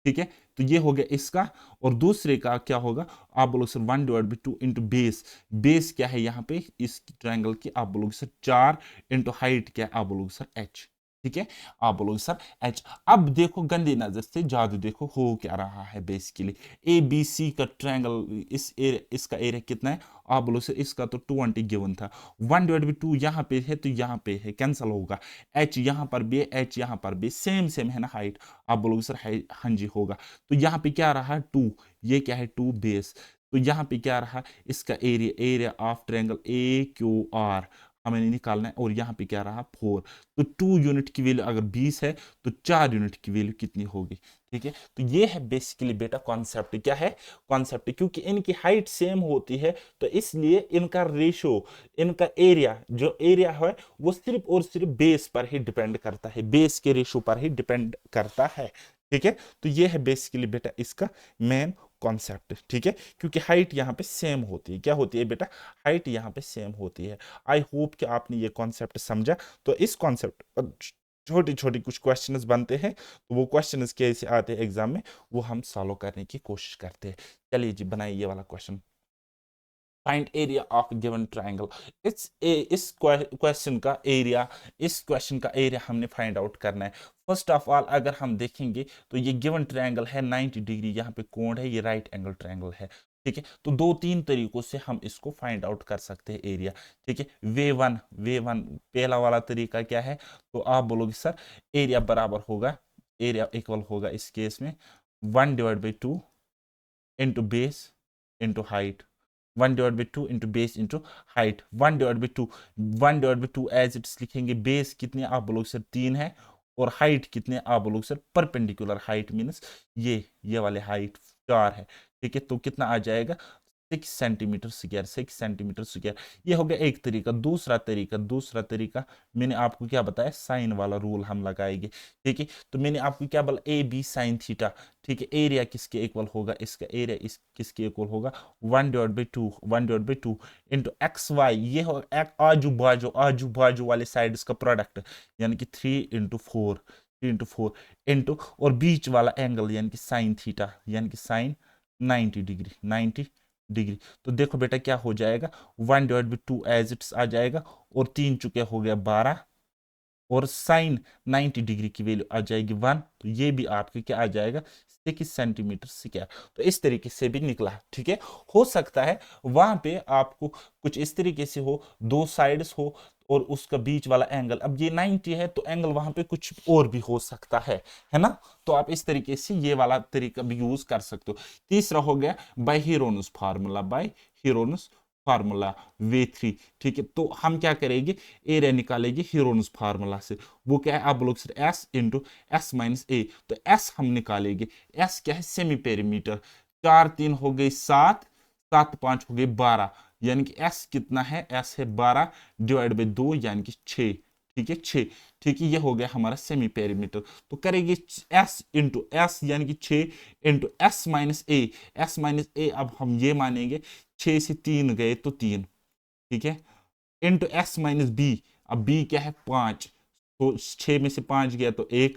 ठीक है, तो ये हो गया इसका, और दूसरे का क्या होगा, आप बोलोगे सर 1/2 इंटू बेस, बेस क्या है यहाँ पे इस ट्रायंगल की, आप बोलोगे सर 4 इंटू हाइट क्या है, आप बोलोगे सर h। ठीक है, आप बोलोगे सर h। अब देखो गंदी नजर से जादू देखो हो क्या रहा है, बेसिकली ए बी सी का ट्रायंगल, इसका एरिया कितना है, आप बोलो सर इसका तो 220 गिवन था, 1/2 यहाँ पे है तो यहाँ पे है, कैंसल होगा, h यहाँ पर भी h यहाँ पर भी सेम सेम है ना हाइट, आप बोलोगे सर हाँ जी होगा। तो यहाँ पे क्या रहा 2, ये क्या है 2 बेस, तो यहाँ पे क्या रहा इसका area, area of triangle A Q R हमें निकालना है, और यहाँ पे क्या रहा 4। तो 2 यूनिट की वैल्यू अगर 20 है तो 4 यूनिट की वैल्यू कितनी होगी। ठीक है, तो ये है बेसिकली बेटा कॉन्सेप्ट, क्या है कॉन्सेप्ट, क्योंकि इनकी हाइट सेम होती है तो इसलिए इनका रेशो, इनका एरिया, जो एरिया है वो सिर्फ और सिर्फ बेस पर ही डिपेंड करता है, बेस के रेशो पर ही डिपेंड करता है। ठीक है, तो ये है बेसिकली बेटा इसका मेन कॉन्सेप्ट। ठीक है, क्योंकि हाइट यहाँ पे सेम होती है, क्या होती है बेटा, हाइट यहाँ पे सेम होती है। आई होप कि आपने ये कॉन्सेप्ट समझा। तो इस कॉन्सेप्ट छोटी छोटी कुछ क्वेश्चंस बनते हैं, तो वो क्वेश्चंस कैसे आते हैं एग्जाम में, वो हम सॉल्व करने की कोशिश करते हैं। चलिए जी बनाइए ये वाला question, find area of given triangle. इस क्वेश्चन का एरिया, इस क्वेश्चन का एरिया हमने फाइंड आउट करना है। फर्स्ट ऑफ ऑल अगर हम देखेंगे तो ये गिवन ट्रायंगल है 90 डिग्री, यहाँ पे कोण है, ये राइट एंगल ट्रायंगल है। ठीक है, तो 2-3 तरीकों से हम इसको फाइंड आउट कर सकते हैं एरिया। ठीक है, वे वन पहला वाला तरीका क्या है, तो आप बोलोगे सर एरिया बराबर होगा, एरिया इक्वल होगा इस केस में 1/2 into base into height, 1/2 into base into height, 1/2, 1/2 as it's लिखेंगे, बेस कितने आप बोलोगे सर 3 है, और हाइट कितने आप बोलोगे सर परपेंडिकुलर हाइट मीन्स ये वाले हाइट 4 है। ठीक है, तो कितना आ जाएगा 6 सेंटीमीटर स्क्वायर, 6 सेंटीमीटर स्क्वायर। ये हो गया एक तरीका। दूसरा तरीका मैंने आपको क्या बताया, साइन वाला रूल हम लगाएंगे। ठीक है, तो मैंने आपको क्या बोला, ए बी साइन थीटा। ठीक है, एरिया किसके इक्वल होगा, इसका एरिया इस किसके इक्वल होगा 1/2 इंटू एक्स वाई, ये हो आजू बाजू वाले साइड का प्रोडक्ट, यानी कि 3 इंटू 4 इंटू और बीच वाला एंगल यानी कि साइन थीटा, यानी कि साइन 90 डिग्री। तो देखो बेटा क्या हो जाएगा, 1/2 एज इट्स आ जाएगा, और 3 चुके हो गया 12, और साइन 90 डिग्री की वैल्यू आ जाएगी 1, तो ये भी आपके क्या आ जाएगा 6 सेंटीमीटर स्क्वायर। तो इस तरीके से भी निकला। ठीक है, हो सकता है वहां पे आपको कुछ इस तरीके से हो, दो साइड्स हो और उसका बीच वाला एंगल, अब ये 90 है तो एंगल वहां पे कुछ और भी हो सकता है ना। तो आप इस तरीके से ये वाला तरीका भी यूज कर सकते हो। तीसरा हो गया by Heron's formula, by Heron's formula V3। ठीक है, तो हम क्या करेंगे, एरिया निकालेंगे हीरोनस फार्मूला से, वो क्या है आप लोग sir S into S minus a. तो S हम निकालेंगे, S क्या है सेमी पेरीमीटर, 4 3 हो गई 7, 7 5 हो गई 12, यानी कि S कितना है, S है 12 डिवाइड बाई 2 यानी कि 6। ठीक है 6। ठीक है, ये हो गया हमारा सेमी पेरीमीटर। तो करेंगे S इंटू एस यानी कि 6 इंटू एस माइनस ए, एस माइनस ए अब हम ये मानेंगे 6 से 3 गए तो 3। ठीक है, इंटू एस माइनस बी, अब बी क्या है 5, तो 6 में से 5 गया तो 1,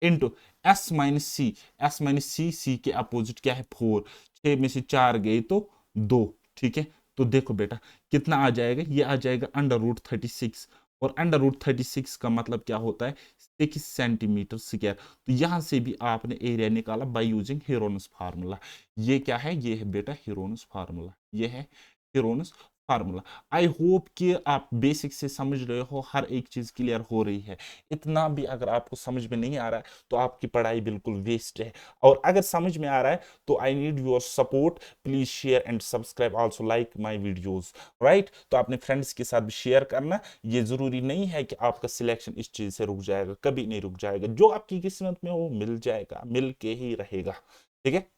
into S minus C, S minus सी, सी के अपोजिट क्या है 4, 6 में से 4 गए तो 2। ठीक है, तो देखो बेटा कितना आ जाएगा, ये आ जाएगा √36, और √36 का मतलब क्या होता है 6 सेंटीमीटर स्क्वायर। तो यहां से भी आपने एरिया निकाला बाय यूजिंग हीरोनस फार्मूला। ये क्या है, ये है बेटा हीरोनस फार्मूला, ये है हीरोनस फार्मूला। आई होप कि आप बेसिक से समझ रहे हो, हर एक चीज क्लियर हो रही है। इतना भी अगर आपको समझ में नहीं आ रहा है तो आपकी पढ़ाई बिल्कुल वेस्ट है, और अगर समझ में आ रहा है तो I need your support, please share and subscribe, also like my videos, right. तो अपने फ्रेंड्स के साथ भी शेयर करना। ये जरूरी नहीं है कि आपका सिलेक्शन इस चीज से रुक जाएगा, कभी नहीं रुक जाएगा, जो आपकी किस्मत में वो मिल जाएगा, मिल के ही रहेगा। ठीक है,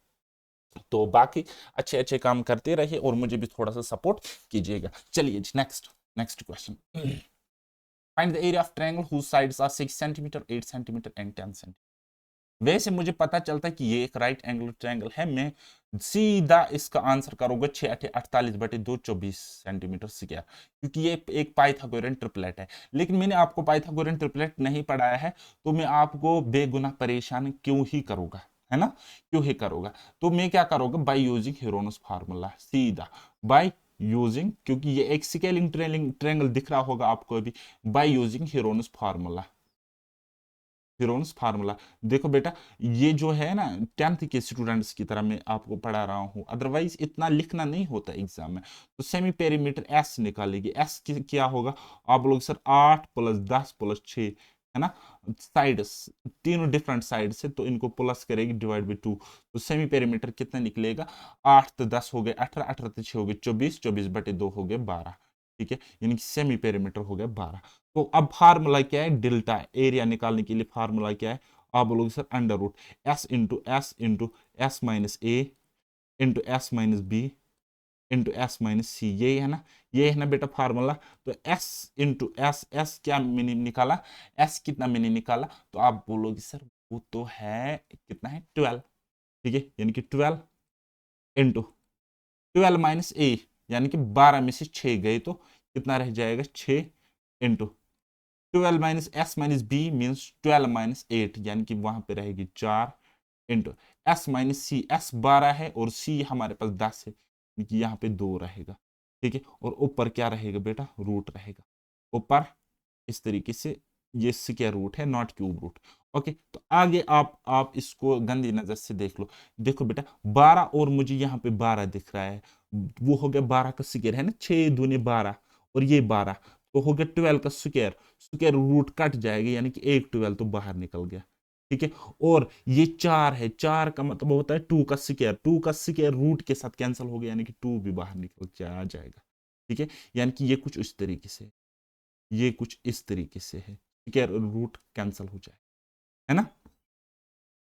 तो बाकी अच्छे अच्छे काम करते रहिए और मुझे भी थोड़ा सा सपोर्ट कीजिएगा। चलिए next next question, find the area of triangle whose sides are 6 centimetre, 8 centimetre and 10 centimetre. वैसे मुझे पता चलता है कि ये एक राइट एंगल ट्रायंगल है, मैं सीधा इसका आंसर करूंगा 6 8 48 बटे 2 24 सेंटीमीटर स्क्वायर, क्योंकि ये एक पाइथागोरियन ट्रिपलेट है। लेकिन मैंने आपको पाइथागोरियन ट्रिपलेट नहीं पढ़ाया है, तो मैं आपको बेगुना परेशान क्यों ही करूंगा, है ना, क्यों ही करूंगा। तो मैं क्या करूंगा, बाय यूजिंग हीरोनस फार्मूला, सीधा बाय यूजिंग, क्योंकि ये एक स्केलिंग ट्रायंगल दिख रहा होगा आपको अभी, by using Heron's formula. Heron's formula, देखो बेटा, ये जो है ना 10th के स्टूडेंट्स की तरह मैं आपको पढ़ा रहा हूँ, अदरवाइज इतना लिखना नहीं होता एग्जाम में। तो सेमी पेरीमीटर एस निकालेगी, एस क्या होगा, आप लोग सर 8 + 10 + 6, है ना, साइड तीनों डिफरेंट साइड से, तो इनको प्लस करेगी डिवाइड बाई 2, तो सेमी पेरीमीटर कितना निकलेगा, 8 तो 10 हो गए 18, 18 तो 6 हो गए 24, 24 बटे 2 हो गए 12, ठीक है, यानी कि सेमी पेरीमीटर हो गया 12। तो अब फार्मूला क्या है, डेल्टा एरिया निकालने के लिए फार्मूला क्या है, आप बोलोगे sir under root s into S minus a into S minus b into S minus c, ये है ना, ये है ना बेटा फार्मूला। तो एस इंटू एस, एस क्या मैंने निकाला, एस कितना मैंने निकाला, तो आप बोलोगे सर वो तो है कितना है 12, ठीक है, यानी कि 12 इंटू 12 माइनस ए, यानी कि 12 में से 6 गए तो कितना रह जाएगा 6 into 12 minus S minus B means 12 minus 8, यानी कि वहां पे रहेगी 4 into S minus C, S 12 है और सी हमारे पास 10 है, यानी कि यहाँ पे 2 रहेगा, ठीक है, और ऊपर क्या रहेगा बेटा, रूट रहेगा ऊपर, इस तरीके से, ये स्क्वायर रूट है नॉट क्यूब रूट। ओके, तो आगे आप इसको गंदी नजर से देख लो, देखो बेटा 12 और मुझे यहाँ पे 12 दिख रहा है, वो हो गया 12 का स्क्वायर, है ना, 6 दूनी 12 और ये 12, तो हो गया 12 का स्क्वायर, स्क्वायर रूट कट जाएगा, यानी कि एक 12 तो बाहर निकल गया, ठीक है, और ये 4 है, 4 का मतलब होता है 2 का स्क्वायर, 2 का स्क्वायर रूट के साथ कैंसिल हो गया, यानी कि 2 भी बाहर निकल जाएगा, ठीक है, यानी कि ये कुछ इस तरीके से, ये कुछ इस तरीके से है, ठीक है, रूट कैंसिल हो जाए, है ना।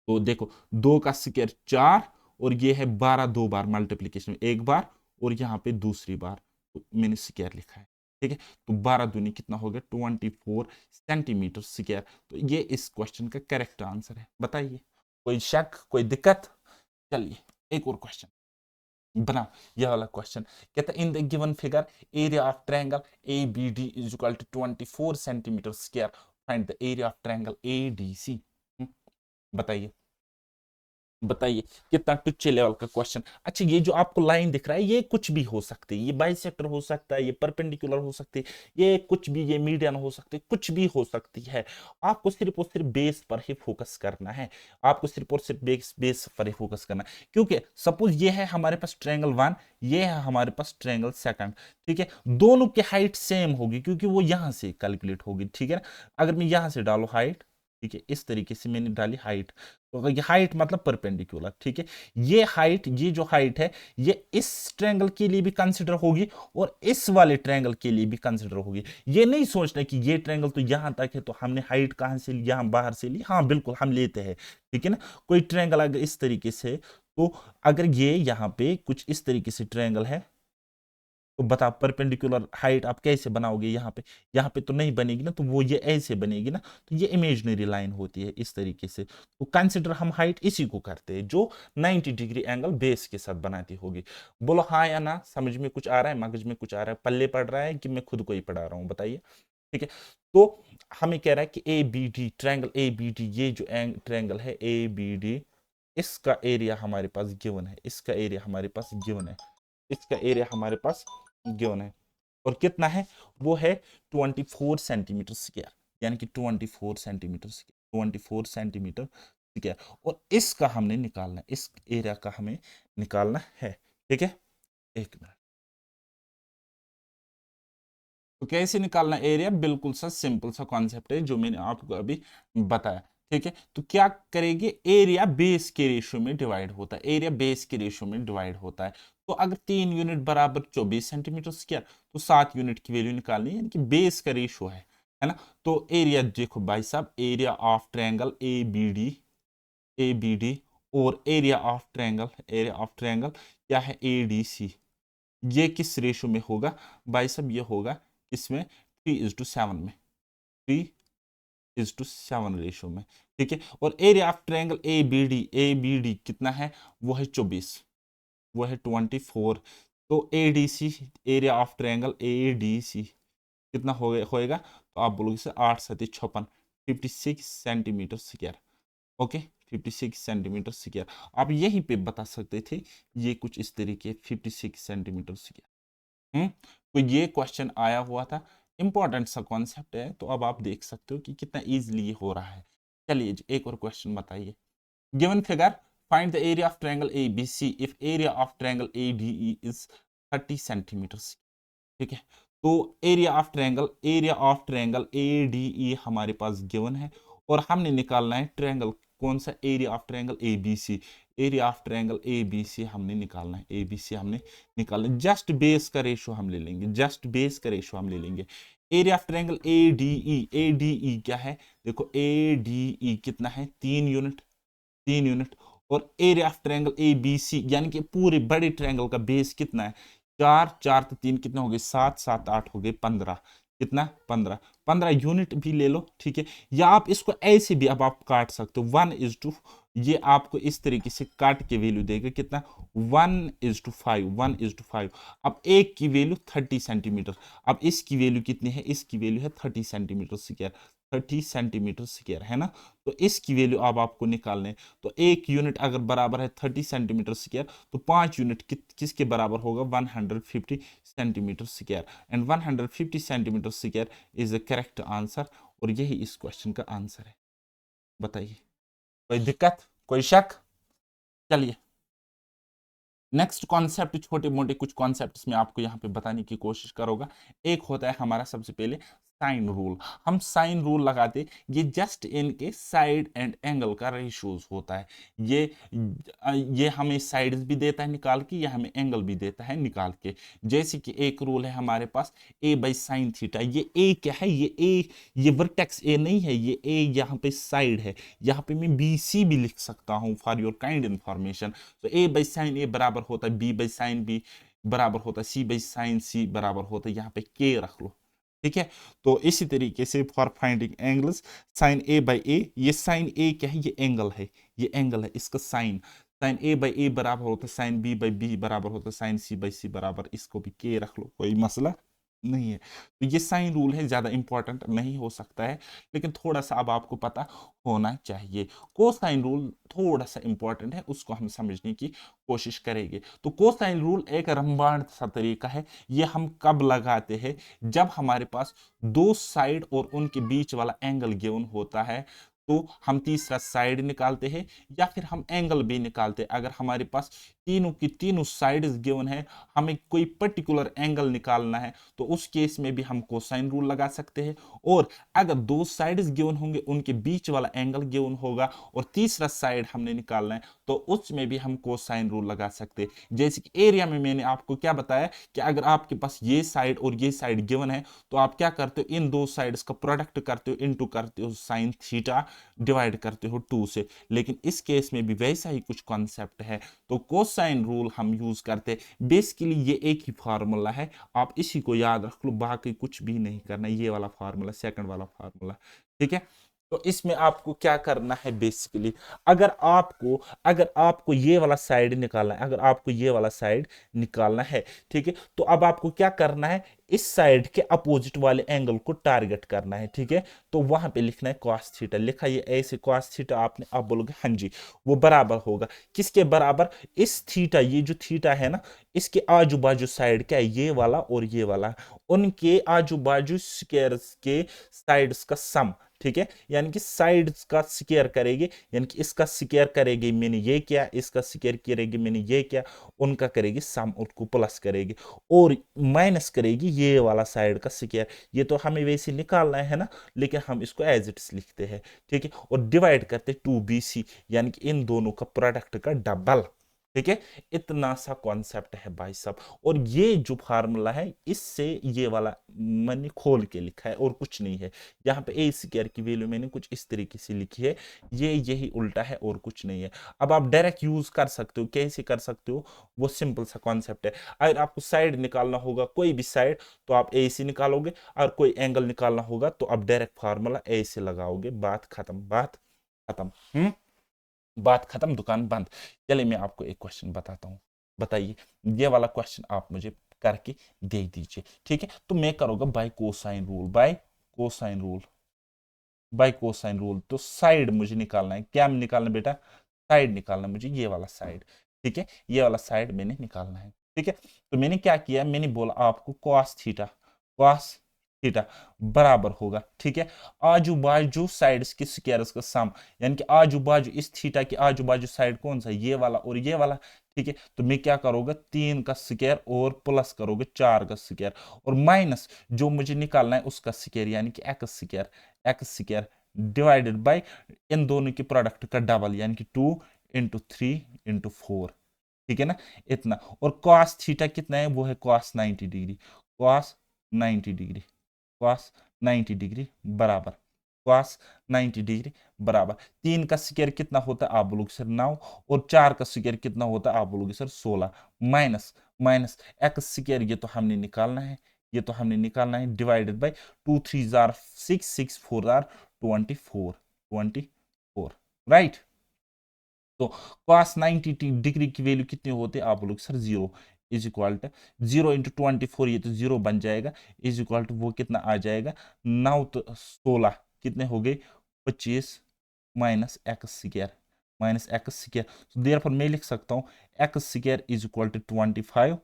तो देखो 2 का स्क्वायर 4 और ये है 12, 2 बार मल्टीप्लीकेशन, एक बार और यहाँ पे दूसरी बार, तो मैंने स्क्वायर लिखा है, ठीक है, तो 12 दूनी कितना हो गया 24 सेंटीमीटर स्क्वायर। तो ये इस क्वेश्चन का करेक्ट आंसर है, बताइए कोई शक कोई दिक्कत। चलिए एक और क्वेश्चन बनाओ, यह वाला क्वेश्चन कहता है in the given figure area of triangle A B D is equal to 24 centimetre square, find the area of triangle A D C. बताइए बताइए, कितना टुच्चे लेवल का क्वेश्चन। अच्छा, ये जो आपको लाइन दिख रहा है ये कुछ भी हो सकती है, ये बाइसेक्टर हो सकता है, ये परपेंडिकुलर हो सकती है, ये कुछ भी, ये मीडियन हो सकती है, कुछ भी हो सकती है। आपको सिर्फ और सिर्फ बेस पर ही फोकस करना है, आपको सिर्फ और सिर्फ बेस पर ही फोकस करना है, क्योंकि सपोज ये है हमारे पास ट्रायंगल 1, ये है हमारे पास ट्रायंगल 2, ठीक है, दोनों की हाइट सेम होगी क्योंकि वो यहां से कैलकुलेट होगी, ठीक है ना। अगर मैं यहां से डालू हाइट, ठीक है, इस तरीके से मैंने डाली हाइट, तो ये हाइट मतलब परपेंडिकुलर, ठीक है, ये हाइट, ये जो हाइट है ये इस ट्रायंगल के लिए भी कंसिडर होगी और इस वाले ट्रायंगल के लिए भी कंसिडर होगी। ये नहीं सोचना कि ये ट्रायंगल तो यहां तक है तो हमने हाइट कहां से ली, यहां बाहर से ली, हाँ बिल्कुल हम लेते हैं, ठीक है ना। कोई ट्रायंगल अगर इस तरीके से, तो अगर ये यहाँ पे कुछ इस तरीके से ट्रायंगल है, तो बताओ परपेंडिकुलर हाइट आप कैसे बनाओगे, यहाँ पे तो नहीं बनेगी ना, तो वो ये ऐसे बनेगी ना, तो ये इमेजिनरी लाइन होती है इस तरीके से। तो कंसिडर हम हाइट इसी को करते हैं जो 90 डिग्री एंगल बेस के साथ बनाती होगी। बोलो हाँ या ना, समझ में कुछ आ रहा है, मगज में कुछ आ रहा है, पल्ले पड़ रहा है कि मैं खुद को ही पढ़ा रहा हूँ, बताइए, ठीक है। तो हमें कह रहा है कि A B D triangle A B D, ये जो ट्रायंगल है ए बी डी, इसका एरिया हमारे पास गिवन है, इसका एरिया हमारे पास गिवन है, इसका एरिया हमारे पास गिवन है, और कितना है, वो है 24 सेंटीमीटर स्क्वायर, यानी कि 24 सेंटीमीटर स्क्वायर, 24 सेंटीमीटर स्क्वायर, और इसका हमने निकालना है, इस एरिया का हमें निकालना है, ठीक है। एक मिनट, तो कैसे निकालना एरिया, बिल्कुल सा सिंपल सा कॉन्सेप्ट है जो मैंने आपको अभी बताया, ठीक है। तो क्या करेंगे, एरिया बेस के रेशियो में डिवाइड होता है, एरिया बेस के रेशियो में डिवाइड होता है। तो अगर 3 यूनिट बराबर 24 सेंटीमीटर स्क्वायर, तो 7 यूनिट की वैल्यू निकालनी है, यानी कि बेस का रेशियो है ना। तो एरिया देखो भाई साहब, area of triangle A B D और एरिया ऑफ ट्रायंगल क्या है ए डी सी, ये किस रेशियो में होगा भाई साहब, ये होगा इसमें 3:7 में, 3 1:7 रेशो में, ठीक है। और area of triangle A B D कितना है, वो है 24, वो है 24। तो ADC, area of triangle ADC कितना होएगा, तो आप बोलोगे sir 8×7 = 56, 56 centimetre square. Okay, 56 centimetre square. आप यहीं पे बता सकते थे, ये कुछ इस तरीके 56 सेंटीमीटर स्क्वायर। तो ये क्वेश्चन आया हुआ था, इंपॉर्टेंट सा कॉन्सेप्ट है, तो अब आप देख सकते हो कि कितना इजीली ये हो रहा है। चलिए जी, एक और क्वेश्चन बताइए। Given figure, find the area of triangle ABC if area of triangle ADE is 30 centimetre. ठीक है, तो एरिया ऑफ ट्रायंगल एडीई हमारे पास गिवन है, और हमने निकालना है ट्रायंगल कौन सा, area of triangle ABC. Area of triangle ABC हमने निकालना है, एबीसी हमने निकालना है। जस्ट बेस का रेशो हम ले लेंगे, जस्ट बेस का रेशो हम ले लेंगे। Area of triangle ADE, ADE क्या है, देखो एडीई कितना है, 3 यूनिट, 3 यूनिट। और area of triangle A B C यानी कि पूरे बड़े ट्रायंगल का बेस कितना है, 4, 4 तो 3 कितना हो गए, 7, 7 8 हो गए 15, कितना 15, 15 यूनिट भी ले लो, ठीक है। या आप इसको ऐसे भी अब आप काट सकते हो, 1:, ये आपको इस तरीके से काट के वैल्यू देगा कितना, 1:5, 1:5। अब एक की वैल्यू 30 सेंटीमीटर, अब इसकी वैल्यू कितनी है, इसकी वैल्यू है 30 सेंटीमीटर स्क्वायर, 30 सेंटीमीटर स्क्वायर है ना। तो इसकी वैल्यू अब आपको निकालने हैं। तो एक यूनिट अगर बराबर है 30 सेंटीमीटर स्क्वायर, तो 5 यूनिट किसके बराबर होगा, 150 centimetre square. And 150 centimetre square is the correct answer, और यही इस क्वेश्चन का आंसर है। बताइए, कोई दिक्कत, कोई शक? चलिए, नेक्स्ट कॉन्सेप्ट, छोटे मोटे कुछ कॉन्सेप्ट्स में आपको यहाँ पे बताने की कोशिश करूंगा। एक होता है हमारा सबसे पहले साइन रूल। हम साइन रूल लगाते, ये जस्ट इनके साइड एंड एंगल का रेशियोज होता है। ये हमें साइड्स भी देता है निकाल के, या हमें एंगल भी देता है निकाल के। जैसे कि एक रूल है हमारे पास, a/sin θ। ये a क्या है, ये वर्टेक्स a नहीं है, ये a यहाँ पे साइड है। यहाँ पे मैं BC भी लिख सकता हूँ फॉर योर काइंड इंफॉर्मेशन। तो a/sin a बराबर होता है b/sin b, बराबर होता है c/sin c, बराबर होता है यहाँ पे k रख लो, ठीक है। तो इसी तरीके से for finding angles, sign a/a, ये साइन a क्या है, ये एंगल है, ये एंगल है, इसका साइन, साइन a/a बराबर होता है साइन b/b, बराबर होता है साइन c/c, बराबर, इसको भी k रख लो, कोई मसला नहीं है। तो ये साइन रूल है, ज्यादा इंपॉर्टेंट नहीं हो सकता है, लेकिन थोड़ा सा अब आपको पता होना चाहिए। कोसाइन रूल थोड़ा सा इंपॉर्टेंट है, उसको हम समझने की कोशिश करेंगे। तो कोसाइन रूल एक रंबाण सा तरीका है। ये हम कब लगाते हैं, जब हमारे पास दो साइड और उनके बीच वाला एंगल गिवन होता है, तो हम तीसरा साइड निकालते हैं, या फिर हम एंगल भी निकालते हैं। अगर हमारे पास तीनों की तीनों साइड्स गिवन है, हमें कोई पर्टिकुलर एंगल निकालना है, तो उस केस में भी हम कोसाइन रूल लगा सकते हैं। और अगर दो साइड्स गिवन होंगे, उनके बीच वाला एंगल गिवन होगा, और तीसरा साइड हमने निकालना है, तो उसमें भी हम कोसाइन रूल लगा सकते हैं। जैसे कि एरिया में मैंने आपको क्या बताया, कि अगर आपके पास ये साइड और ये साइड गिवन है, तो आप क्या करते हो, इन दो साइड्स का प्रोडक्ट करते हो, इनटू करते हो साइन थीटा, डिवाइड करते हो 2 से। लेकिन इस केस में भी वैसा ही कुछ कॉन्सेप्ट है, तो कोसाइन रूल हम यूज करते हैं। बेसिकली ये एक ही फार्मूला है, आप इसी को याद रख लो, बाकी कुछ भी नहीं करना। ये वाला फार्मूला, सेकंड वाला फार्मूला, ठीक है। तो इसमें आपको क्या करना है, बेसिकली अगर आपको ये वाला साइड निकालना है, अगर आपको ये वाला साइड निकालना है, ठीक है, तो अब आपको क्या करना है, इस साइड के अपोजिट वाले एंगल को टारगेट करना है, ठीक है। तो वहां पे लिखना है cos थीटा, लिखा ये ऐसे cos थीटा आपने, आप बोलोगे हाँ जी, वो बराबर होगा किसके बराबर, इस थीटा, ये जो थीटा है ना, इसके आजू बाजू साइड क्या है, ये वाला और ये वाला, उनके आजू बाजू स्क्वायर्स के साइड्स का सम, ठीक है। यानी कि साइड्स का स्क्वायर करेगी, यानी कि इसका स्क्वायर करेगी मैंने ये क्या, इसका स्क्वायर करेगी मैंने ये क्या, उनका करेगी सम, उनको प्लस करेगी, और माइनस करेगी ये वाला साइड का स्क्वायर। ये तो हमें वैसे निकालना है ना, लेकिन हम इसको एज इट इज लिखते हैं, ठीक है। और डिवाइड करते 2BC, यानी कि इन दोनों का प्रोडक्ट का डबल, ठीक है, इतना सा कॉन्सेप्ट है भाई साहब। और ये जो फार्मूला है, इससे ये वाला मैंने खोल के लिखा है और कुछ नहीं है। यहाँ पे ए स्क्वायर की वैल्यू मैंने कुछ इस तरीके से लिखी है, ये यही उल्टा है और कुछ नहीं है। अब आप डायरेक्ट यूज कर सकते हो, कैसे कर सकते हो, वो सिंपल सा कॉन्सेप्ट है। अगर आपको साइड निकालना होगा कोई भी साइड, तो आप ए से निकालोगे, और कोई एंगल निकालना होगा तो आप डायरेक्ट फार्मूला ए से लगाओगे, बात खत्म, बात खत्म। बात खत्म, दुकान बंद। चलिए मैं आपको एक क्वेश्चन बताता हूँ, बताइए। ये वाला क्वेश्चन आप मुझे करके दे दीजिए, ठीक है। तो मैं करूँगा by cosine rule, by cosine rule, by cosine rule. तो साइड मुझे निकालना है, क्या निकालना है बेटा, साइड निकालना है मुझे, ये वाला साइड, ठीक है, ये वाला साइड मैंने निकालना है, ठीक है। तो मैंने क्या किया, मैंने बोला आपको cos थीटा, cos थीटा बराबर होगा, ठीक है, आजू बाजू साइड्स के स्क्वायर्स का सम, यानी कि आजू बाजू इस थीटा की आजू बाजू साइड कौन सा, ये वाला और ये वाला, ठीक है। तो मैं क्या करूंगा, 3 का स्क्वायर और प्लस करोगे 4 का स्क्वायर, और माइनस जो मुझे निकालना है उसका स्क्वायर, यानी कि x square, x square divided by इन दोनों के प्रोडक्ट का डबल, यानी कि 2 इंटू 3 इंटू 4, ठीक है ना, इतना। और cos थीटा कितना है, वो है cos 90 degree, cos 90 degree, cos 90 degree बराबर, cos 90 डिग्री बराबर 3 का स्क्वायर कितना होता है आप बोलोगे सर 9, और 4 का स्क्वायर कितना होता है आप बोलोगे sir 16, minus minus X square, ये तो हमने निकालना है, ये तो हमने निकालना है, डिवाइडेड बाय 2 3 जार 6 6 4 जार 24, 24, राइट। तो cos 90 डिग्री की वैल्यू कितनी होती है आप बोलोगे sir 0, is equal to 0 into 24, ये तो 0 बन जाएगा, इज इक्वल टू वो कितना आ जाएगा 9 तो 16 कितने हो गए 25 minus X square, minus X square. तो देयरफॉर मैं लिख सकता हूँ X square is equal to 25,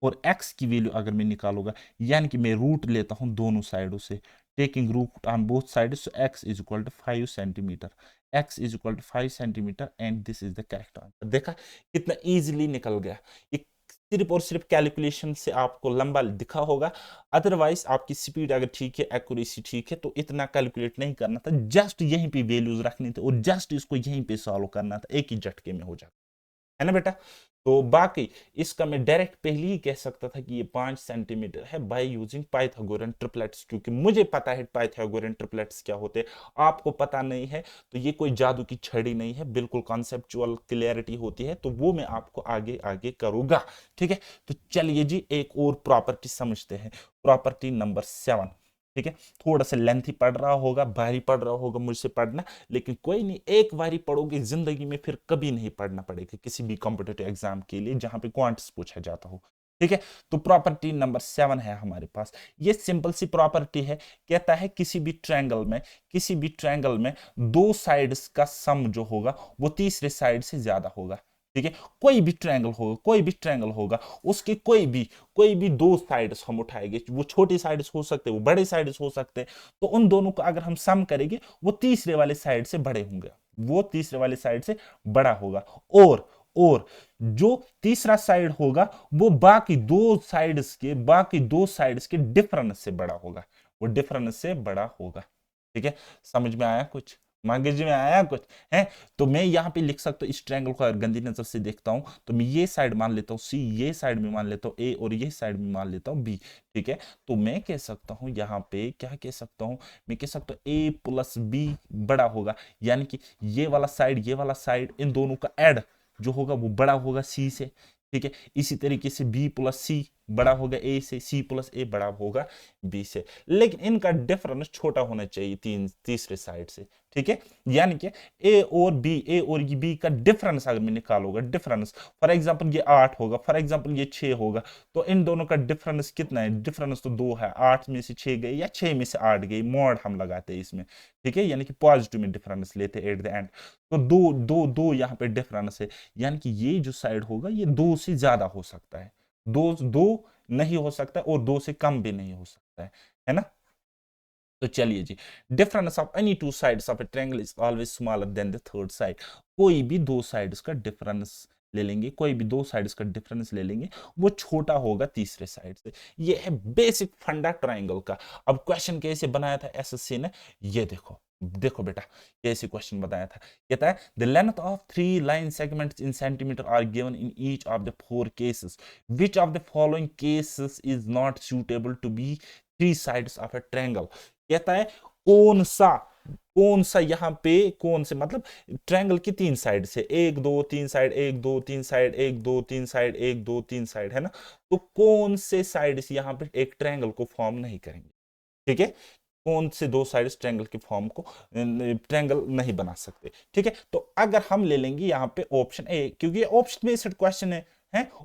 और एक्स की वैल्यू अगर मैं निकालूंगा, यानी कि मैं रूट लेता हूँ दोनों साइडों से, taking root on both sides, so x is equal to 5 centimetre, x is equal to 5 centimetre, and this is the correct answer. देखा कितना इजीली निकल गया, ये सिर्फ और सिर्फ कैलकुलेशन से आपको लंबा दिखा होगा, अदरवाइज आपकी स्पीड अगर ठीक है, एक्यूरेसी ठीक है, तो इतना कैलकुलेट नहीं करना था, जस्ट यहीं पे वैल्यूज रखनी थी और जस्ट इसको यहीं पे सॉल्व करना था, एक ही झटके में हो जाता है ना बेटा। तो बाकी इसका मैं डायरेक्ट पहले ही कह सकता था कि ये 5 सेंटीमीटर है बाय यूजिंग पाइथागोरन ट्रिपलेट्स, क्योंकि मुझे पता है पाइथागोरन ट्रिपलेट्स क्या होते हैं, आपको पता नहीं है, तो ये कोई जादू की छड़ी नहीं है, बिल्कुल कॉन्सेप्चुअल क्लियरिटी होती है, तो वो मैं आपको आगे आगे करूंगा, ठीक है। तो चलिए जी एक और प्रॉपर्टी समझते हैं, प्रॉपर्टी नंबर 7, ठीक है। थोड़ा सा लेंथी पढ़ रहा होगा, भारी पढ़ रहा होगा मुझसे पढ़ना, लेकिन कोई नहीं, एक बारी पढ़ोगे जिंदगी में फिर कभी नहीं पढ़ना पड़ेगा किसी भी कॉम्पिटेटिव एग्जाम के लिए जहां पे क्वांट्स पूछा जाता हो, ठीक है। तो प्रॉपर्टी नंबर 7 है हमारे पास, ये सिंपल सी प्रॉपर्टी है, कहता है किसी भी ट्रायंगल में, किसी भी ट्रायंगल में दो साइड्स का सम जो होगा वो तीसरे साइड से ज्यादा होगा, ठीक है। कोई भी ट्रायंगल होगा, कोई भी ट्रायंगल होगा, उसके कोई भी दो साइड्स हम उठाएंगे, वो छोटी साइड्स हो सकते हैं, वो बड़े साइड्स हो सकते हैं, तो उन दोनों को अगर हम सम करेंगे वो तीसरे वाले साइड से बड़े होंगे, वो तीसरे वाले साइड से बड़ा होगा, और जो तीसरा साइड होगा वो बाकी दो साइड्स के डिफरेंस से बड़ा होगा, वो डिफरेंस से बड़ा होगा, ठीक है। समझ में आया कुछ, मगज में आया कुछ है। तो मैं यहाँ पे लिख सकता हूँ, इस ट्रायंगल को अगर गंदी नजर से देखता हूँ तो मैं ये साइड मान लेता हूँ सी, ये साइड में मान लेता हूँ ए, और ये साइड में मान लेता हूँ बी, ठीक है। तो मैं कह सकता हूँ यहाँ पे क्या कह सकता हूँ, मैं कह सकता हूँ ए प्लस बी बड़ा होगा, यानी कि ये वाला साइड इन दोनों का एड जो होगा वो बड़ा होगा सी से, ठीक है। इसी तरीके से बी प्लस सी बड़ा होगा ए से, सी प्लस ए बड़ा होगा बी से, लेकिन इनका डिफरेंस छोटा होना चाहिए तीसरे साइड से, ठीक है। यानी कि ए और ये बी का डिफरेंस अगर मैं निकालूंगा, डिफरेंस फॉर एग्जांपल ये 8 होगा, फॉर एग्जांपल ये 6 होगा, तो इन दोनों का डिफरेंस कितना है, डिफरेंस तो 2 है, 8 में से 6 गए या 6 में से 8 गई, मॉड हम लगाते हैं इसमें, ठीक है, यानी कि पॉजिटिव में डिफरेंस लेते एट द एंड, तो दो दो दो यहाँ पे डिफरेंस है, यानी कि ये जो साइड होगा ये 2 से ज्यादा हो सकता है, दो दो नहीं हो सकता और 2 से कम भी नहीं हो सकता है ना। तो चलिए जी, difference of any two sides of a triangle is always smaller than the third side, कोई भी दो साइड्स का डिफरेंस ले लेंगे, कोई भी दो साइड्स का डिफरेंस ले लेंगे, वो छोटा होगा तीसरे साइड से, ये है बेसिक फंडा ट्रायंगल का। अब क्वेश्चन कैसे बनाया था एसएससी ने, ये देखो देखो बेटा, कैसे क्वेश्चन बताया था, कहता है the length of 3 line segments in centimetre are given in each of the 4 cases, which of the following cases is not suitable to be 3 sides of a triangle. कहता है कौन सा यहाँ पे, कौन से मतलब ट्रायंगल की 3 साइड से, 1 2 3 साइड, 1 2 3 साइड, 1 2 3 साइड, 1 2 3 साइड, है ना। तो कौन से साइड से यहाँ पे एक ट्रायंगल को फॉर्म नहीं करेंगे, ठीक है। कौन से 2 साइड्स ट्रायंगल के फॉर्म को, ट्रायंगल नहीं बना सकते, ठीक है। तो अगर हम ले लेंगे यहाँ पे ऑप्शन ए, क्योंकि ये ऑप्शन बेस्ड क्वेश्चन है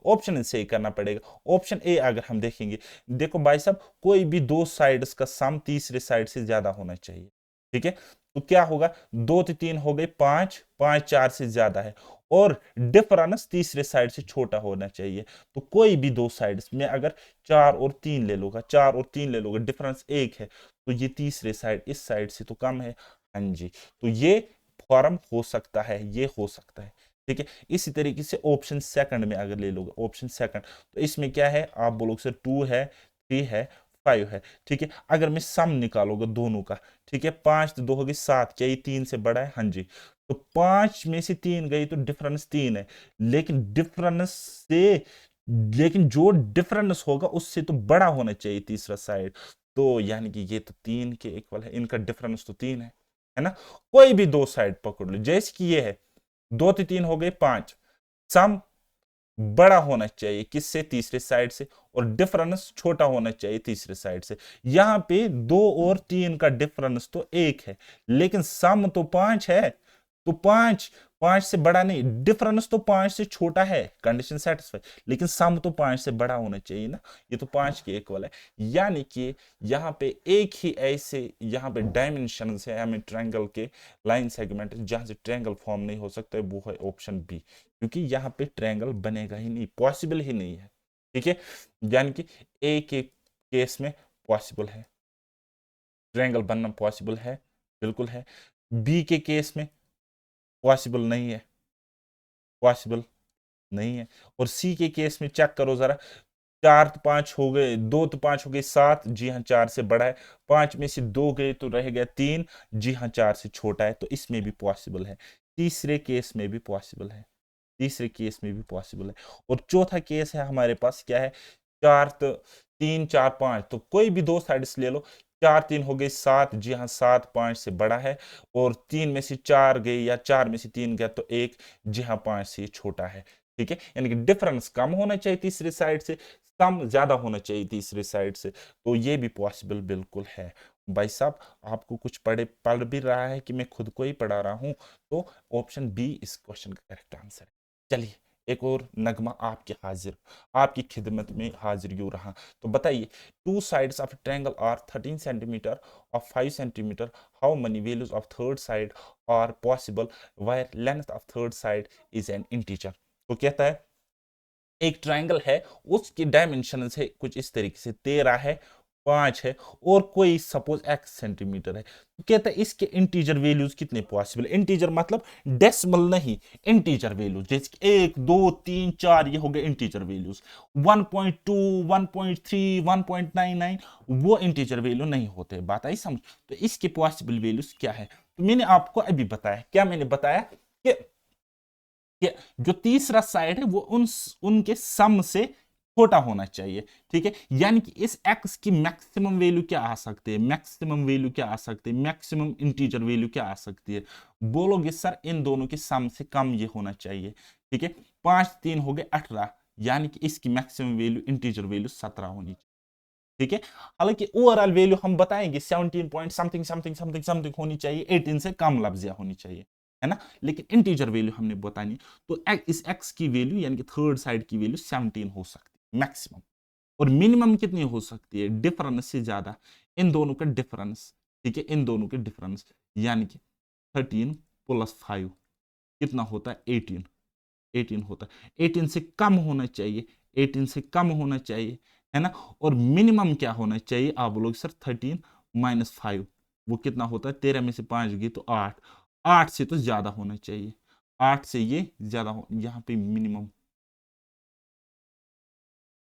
ऑप्शन से ही करना पड़ेगा। ऑप्शन ए अगर हम देखेंगे, देखो भाई साहब, कोई भी 2 साइड्स का सम तीसरे साइड से ज्यादा होना चाहिए, ठीक है। तो क्या होगा, 2 से 3 हो गए 5, 5 4 से ज्यादा है, और डिफरेंस तीसरे साइड से छोटा होना चाहिए। तो कोई भी 2 साइड्स में अगर 4 और 3 ले लूंगा, 4 और 3 ले लूंगा, डिफरेंस 1 है, तो ये तीसरे साइड इस साइड से तो कम है, हाँ जी। तो ये फॉर्म हो सकता है, ये हो सकता है, ठीक है। इसी तरीके से ऑप्शन सेकंड में अगर ले लोगे, ऑप्शन सेकंड, तो इसमें क्या है, आप बोलोगे सर 2 है, 3 है, 5 है, ठीक है। अगर मैं सम निकालोगे दोनों का, ठीक है, 5 तो 2 हो गई 7, क्या ये 3 से बड़ा है, हाँ जी। तो 5 में से 3 गई तो डिफरेंस 3 है, लेकिन डिफरेंस से, लेकिन जो डिफरेंस होगा उससे तो बड़ा होना चाहिए तीसरा साइड। तो यानी कि ये तो 3 के इक्वल है, इनका डिफरेंस तो 3 है ना। कोई भी 2 साइड पकड़ लो, जैसे कि ये है, 2 से 3 हो गए 5, सम बड़ा होना चाहिए किससे, तीसरे साइड से, और डिफरेंस छोटा होना चाहिए तीसरे साइड से। यहां पे 2 और 3 का डिफरेंस तो 1 है, लेकिन सम तो 5 है, तो 5 से बड़ा नहीं, डिफरेंस तो 5 से छोटा है, कंडीशन सेटिस्फाई, लेकिन सम तो 5 से बड़ा होना चाहिए ना, ये तो 5 के इक्वल है। यानी कि यहाँ पे एक ही ऐसे यहाँ पे डायमेंशन है हमें ट्रायंगल के, लाइन सेगमेंट जहां से ट्रायंगल फॉर्म नहीं हो सकता है, वो है ऑप्शन बी, क्योंकि यहाँ पे ट्रायंगल बनेगा ही नहीं, पॉसिबल ही नहीं है, ठीक है। यानी कि ए के केस में पॉसिबल है, ट्रायंगल बनना पॉसिबल है, बिल्कुल है। बी के केस में पॉसिबल नहीं है, पॉसिबल नहीं है। और सी के केस में चेक करो जरा, 4 तो 5 हो गए, 2 तो 5 हो गए 7, जी हाँ 4 से बड़ा है, 5 में से 2 गए तो रह गया 3, जी हाँ 4 से छोटा है, तो इसमें भी पॉसिबल है, तीसरे केस में भी पॉसिबल है, तीसरे केस में भी पॉसिबल है। और चौथा केस है हमारे पास क्या है, 3 4 5, तो कोई भी 2 साइड्स ले लो, 4 3 हो गए 7, जी हाँ 7 5 से बड़ा है, और 3 में से 4 गए या 4 में से 3 गया तो 1, जी हाँ 5 से छोटा है, ठीक है। यानी कि डिफरेंस कम होना चाहिए तीसरे साइड से, सम ज्यादा होना चाहिए तीसरे साइड से, तो ये भी पॉसिबल बिल्कुल है। भाई साहब, आपको कुछ पढ़ भी रहा है कि मैं खुद को ही पढ़ा रहा हूं, तो ऑप्शन बी इस क्वेश्चन का करेक्ट आंसर है। चलिए, एक और नगमा आपकी खिदमत में हाजिर यूं रहा। तो बताइए, 2 sides of triangle are 13 centimetre और 5 centimetre, how many values of third side are possible where length of third side is an integer। तो कहता है एक ट्रायंगल है, उसकी डायमेंशन है कुछ इस तरीके से, 13 है, 5 है, और कोई सपोज x सेंटीमीटर है। तो कहता है इसके इंटीजर वैल्यूज कितने पॉसिबल, इंटीजर मतलब डेसिमल नहीं, इंटीजर वैल्यूज, जैसे कि 1 2 3 4, ये हो गए इंटीजर वैल्यूज। 1.2 1.3 1.99 वो इंटीजर वैल्यू नहीं होते, बात आई समझ। तो इसके पॉसिबल वैल्यूज क्या है, तो मैंने आपको अभी बताया, क्या मैंने बताया कि जो तीसरा साइड है वो उनके सम से छोटा होना चाहिए, ठीक है। यानी कि इस x की मैक्सिमम वैल्यू क्या आ सकती है, मैक्सिमम वैल्यू क्या आ सकती है, मैक्सिमम इंटीजर वैल्यू क्या आ सकती है, बोलोगे सर इन दोनों के सम से कम ये होना चाहिए, ठीक है। 5 3 हो गए 18, यानी कि इसकी मैक्सिमम वैल्यू इंटीजर वैल्यू 17 होनी चाहिए, ठीक है। हालांकि ओवरऑल वैल्यू हम बताएंगे 17 point something something something something होनी चाहिए, 18 से कम लफ्जिया होनी चाहिए, है ना। लेकिन इंटीजर वैल्यू हमने बतानी, तो इस x की वैल्यू यानी कि थर्ड साइड की वैल्यू 17 हो सकती है मैक्सिमम। और मिनिमम कितनी हो सकती है, डिफरेंस से ज्यादा, इन दोनों का डिफरेंस, ठीक है, इन दोनों के डिफरेंस, यानी कि 13 + 5 कितना होता है, 18, 18 होता है, 18 से कम होना चाहिए, 18 से कम होना चाहिए, है ना। और मिनिमम क्या होना चाहिए, आप बोलोगे सर 13 - 5, वो कितना होता है, 13 में से 5 गए तो 8, 8 से तो ज्यादा होना चाहिए, 8 से ये ज्यादा हो, यहाँ पे मिनिमम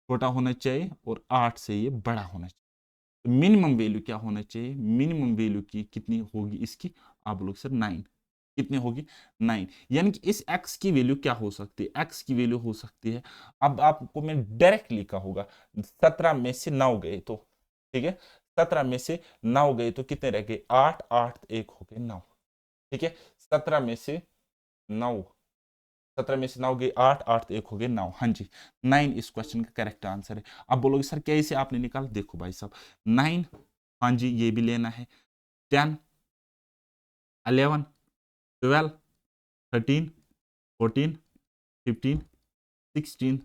छोटा होना चाहिए और 8 से ये बड़ा होना चाहिए, मिनिमम वैल्यू क्या होना चाहिए, मिनिमम वैल्यू की कितनी होगी इसकी, आप लोग सर 9, कितनी होगी 9, यानी कि इस x की वैल्यू क्या हो सकती है, x की वैल्यू हो सकती है, अब आपको मैं डायरेक्ट लिखा होगा 17 में से 9 गए तो, ठीक है 17 में से 9 गए तो कितने रह गए 8, 8 1 हो गए 9, ठीक है 17 में से 9, 17 में से 9 गए 8, 8 1 हो गए 9, हाँ जी 9 इस क्वेश्चन का करेक्ट आंसर है। अब बोलोगे सर कैसे आपने निकाला, देखो भाई साहब 9, हाँ जी ये भी लेना है, 10, 11, 12, 13, 14, 15, 16,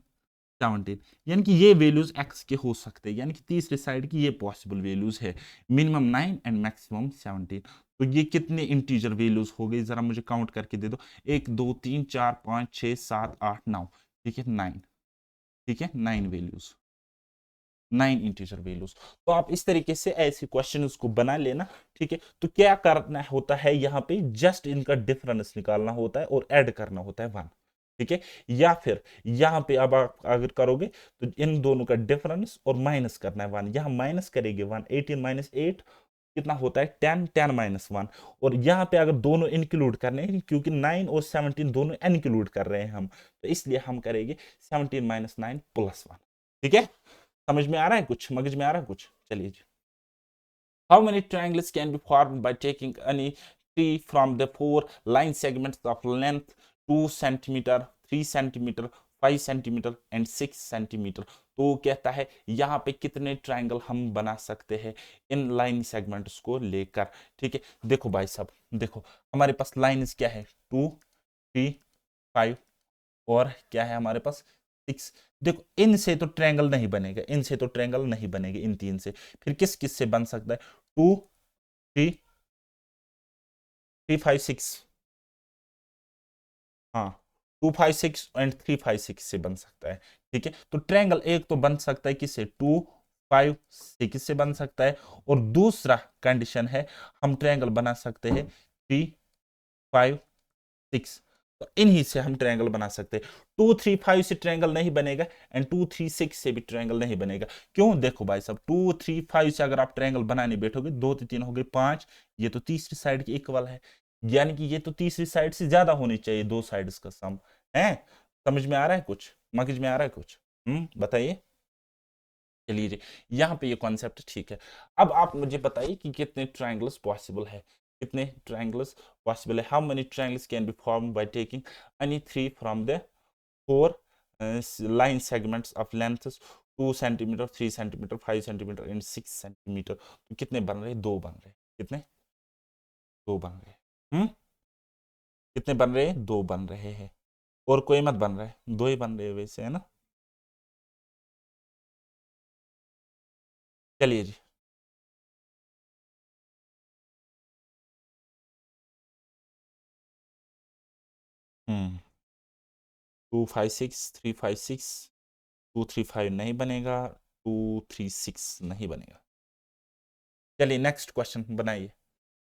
17, यानी कि ये वैल्यूज x के हो सकते हैं, यानी कि तीसरे साइड की ये पॉसिबल वैल्यूज है, मिनिमम 9 एंड मैक्सिमम 17। तो ये कितने इंटीजर वैल्यूज हो गए, जरा मुझे काउंट करके दे दो, 1 2 3 4 5 6 7 8 9, ठीक है 9, ठीक है 9 वैल्यूज, 9 इंटीजर वैल्यूज। तो आप इस तरीके से ऐसे क्वेश्चन को बना लेना, ठीक है। तो क्या करना होता है यहाँ पे, जस्ट इनका डिफरेंस निकालना होता है और ऐड करना होता है 1, ठीक है। या फिर यहाँ पे अब आप अगर करोगे तो इन दोनों का डिफरेंस और माइनस करना है 1, यहाँ माइनस करेंगे 1, 18 माइनस 8 कितना होता है 10, 10 माइनस 1, और यहाँ पे अगर दोनों इंक्लूड करने हैं क्योंकि 9 और 17 दोनों इंक्लूड कर रहे हैं हम, तो इसलिए हम करेंगे 17 माइनस 9 प्लस 1, ठीक है। समझ में आ रहा है कुछ, मगज में आ रहा है कुछ, चलिए जी। How many triangles can be formed by taking any tree from the four line segments of length 2 centimeter, 3 centimeter, 5 centimeter and 6 centimeter? तो कहता है यहाँ पे कितने ट्रायंगल हम बना सकते हैं इन लाइन सेगमेंट्स को लेकर, ठीक है। देखो भाई साहब, देखो हमारे पास लाइन्स क्या है 2, 3, 5 और क्या है हमारे पास 6। देखो इनसे तो ट्रायंगल नहीं बनेगा, इनसे तो ट्रायंगल नहीं बनेगा, इन तीन से फिर किस किस से बन सकता है, 2 3 3 5 6, हाँ 2 5 6 एंड 3 5 6 से बन सकता है, ठीक है। तो ट्रायंगल एक तो बन सकता है किससे 2 5 6 से बन सकता है, और दूसरा कंडीशन है हम ट्रायंगल बना सकते हैं 3 5 6, तो इन्हीं से हम ट्रायंगल बना सकते हैं। 2 3 5 से ट्रायंगल नहीं बनेगा एंड 2 3 6 से भी ट्रायंगल नहीं बनेगा, क्यों, देखो भाई साहब 2 3 5 से अगर आप ट्रायंगल बनाने बैठोगे 2 3 हो गए 5, ये तो तीसरी साइड की इक्वल है, यानी कि ये तो तीसरी साइड से ज्यादा होनी चाहिए दो साइड्स का सम है। समझ में आ रहा है कुछ, मगज में आ रहा है कुछ, बताइए। चलिए जी, यहाँ पे ये कॉन्सेप्ट ठीक है। अब आप मुझे बताइए कि कितने ट्रायंगल्स पॉसिबल है, कितने ट्रायंगल्स पॉसिबल है, how many triangles can be formed by taking any three from the four line segments of lengths 2 centimetre, 3 centimetre, 5 centimetre and 6 centimetre. तो कितने बन रहे, दो बन रहे, कितने, दो बन रहे, कितने बन रहे हैं, दो बन रहे हैं, और कोई मत बन रहा है, दो ही बन रहे हैं वैसे, है ना। चलिए जी, हम्म 2 5 6 3 5 6, 2 3 5 नहीं बनेगा, 2 3 6 नहीं बनेगा। चलिए नेक्स्ट क्वेश्चन बनाइए,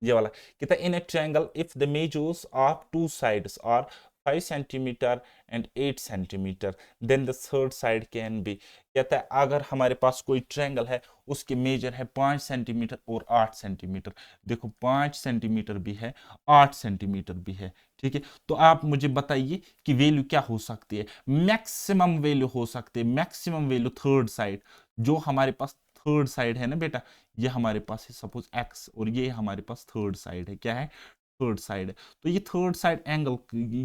ये वाला कहता है in a triangle if the measures of two sides are 5 centimetre and 8 centimetre then the third side can be, कहता है अगर हमारे पास कोई ट्रायंगल है उसके मेजर है 5 सेंटीमीटर और 8 सेंटीमीटर, देखो 5 सेंटीमीटर भी है 8 सेंटीमीटर भी है, ठीक है। तो आप मुझे बताइए कि वैल्यू क्या हो सकती है, मैक्सिमम वैल्यू हो सकती है, मैक्सिमम वैल्यू थर्ड साइड, जो हमारे पास थर्ड साइड है ना बेटा, ये हमारे पास है सपोज एक्स और ये हमारे पास थर्ड साइड है, क्या है थर्ड साइड है। तो ये थर्ड साइड एंगल,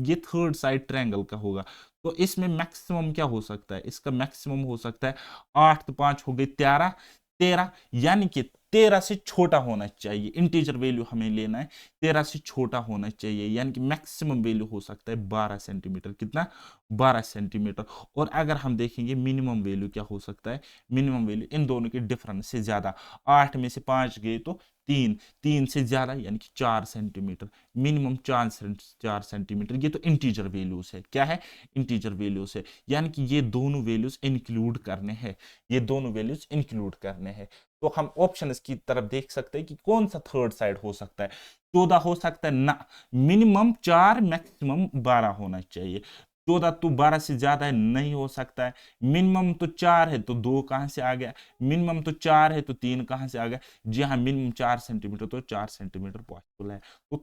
ये थर्ड साइड ट्रायंगल का होगा, तो इसमें मैक्सिमम क्या हो सकता है, इसका मैक्सिमम हो सकता है 8 तो 5 हो गई 13, 13 यानी कि 13 से छोटा होना चाहिए, इंटीजर वैल्यू हमें लेना है, 13 से छोटा होना चाहिए, यानी कि मैक्सिमम वैल्यू हो सकता है 12 सेंटीमीटर, कितना 12 सेंटीमीटर। और अगर हम देखेंगे मिनिमम वैल्यू क्या हो सकता है, मिनिमम वैल्यू इन दोनों के डिफरेंस से ज्यादा, 8 में से 5 गए तो 3, 3 से ज्यादा यानी कि 4 सेंटीमीटर, मिनिमम 4 सेंटीमीटर, ये तो इंटीजर वैल्यूज है, क्या है इंटीजर वैल्यूज है, यानी कि ये दोनों वैल्यूज इंक्लूड करने हैं, ये दोनों वैल्यूज इंक्लूड करने हैं। तो हम ऑप्शन की तरफ देख सकते हैं कि कौन सा थर्ड साइड हो सकता है, 14 हो सकता है ना, मिनिमम 4 मैक्सिमम 12 होना चाहिए। 14 तो 12 से ज्यादा है, नहीं हो सकता है। मिनिमम तो 4 है तो 2 कहां से आ गया, मिनिमम तो 4 है तो 3 कहां से आ गया। जी हाँ, मिनिमम 4 सेंटीमीटर, तो 4 सेंटीमीटर पॉसिबल है। तो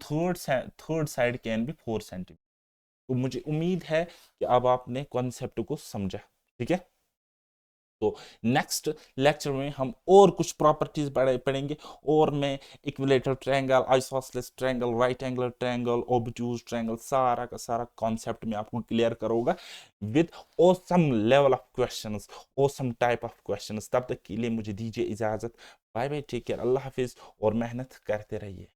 third side can B 4 centimetre. तो मुझे उम्मीद है कि अब आपने कॉन्सेप्ट को समझा। ठीक है, तो नेक्स्ट लेक्चर में हम और कुछ प्रॉपर्टीज पढ़ेंगे, और मैं equilateral triangle, isosceles triangle, right angle triangle, obtuse triangle, सारा का सारा कॉन्सेप्ट में आपको क्लियर करूंगा with awesome level of questions, awesome type of questions. तब तक के लिए मुझे दीजिए इजाजत। बाय बाय, टेक केयर, अल्लाह हाफिज, और मेहनत करते रहिए।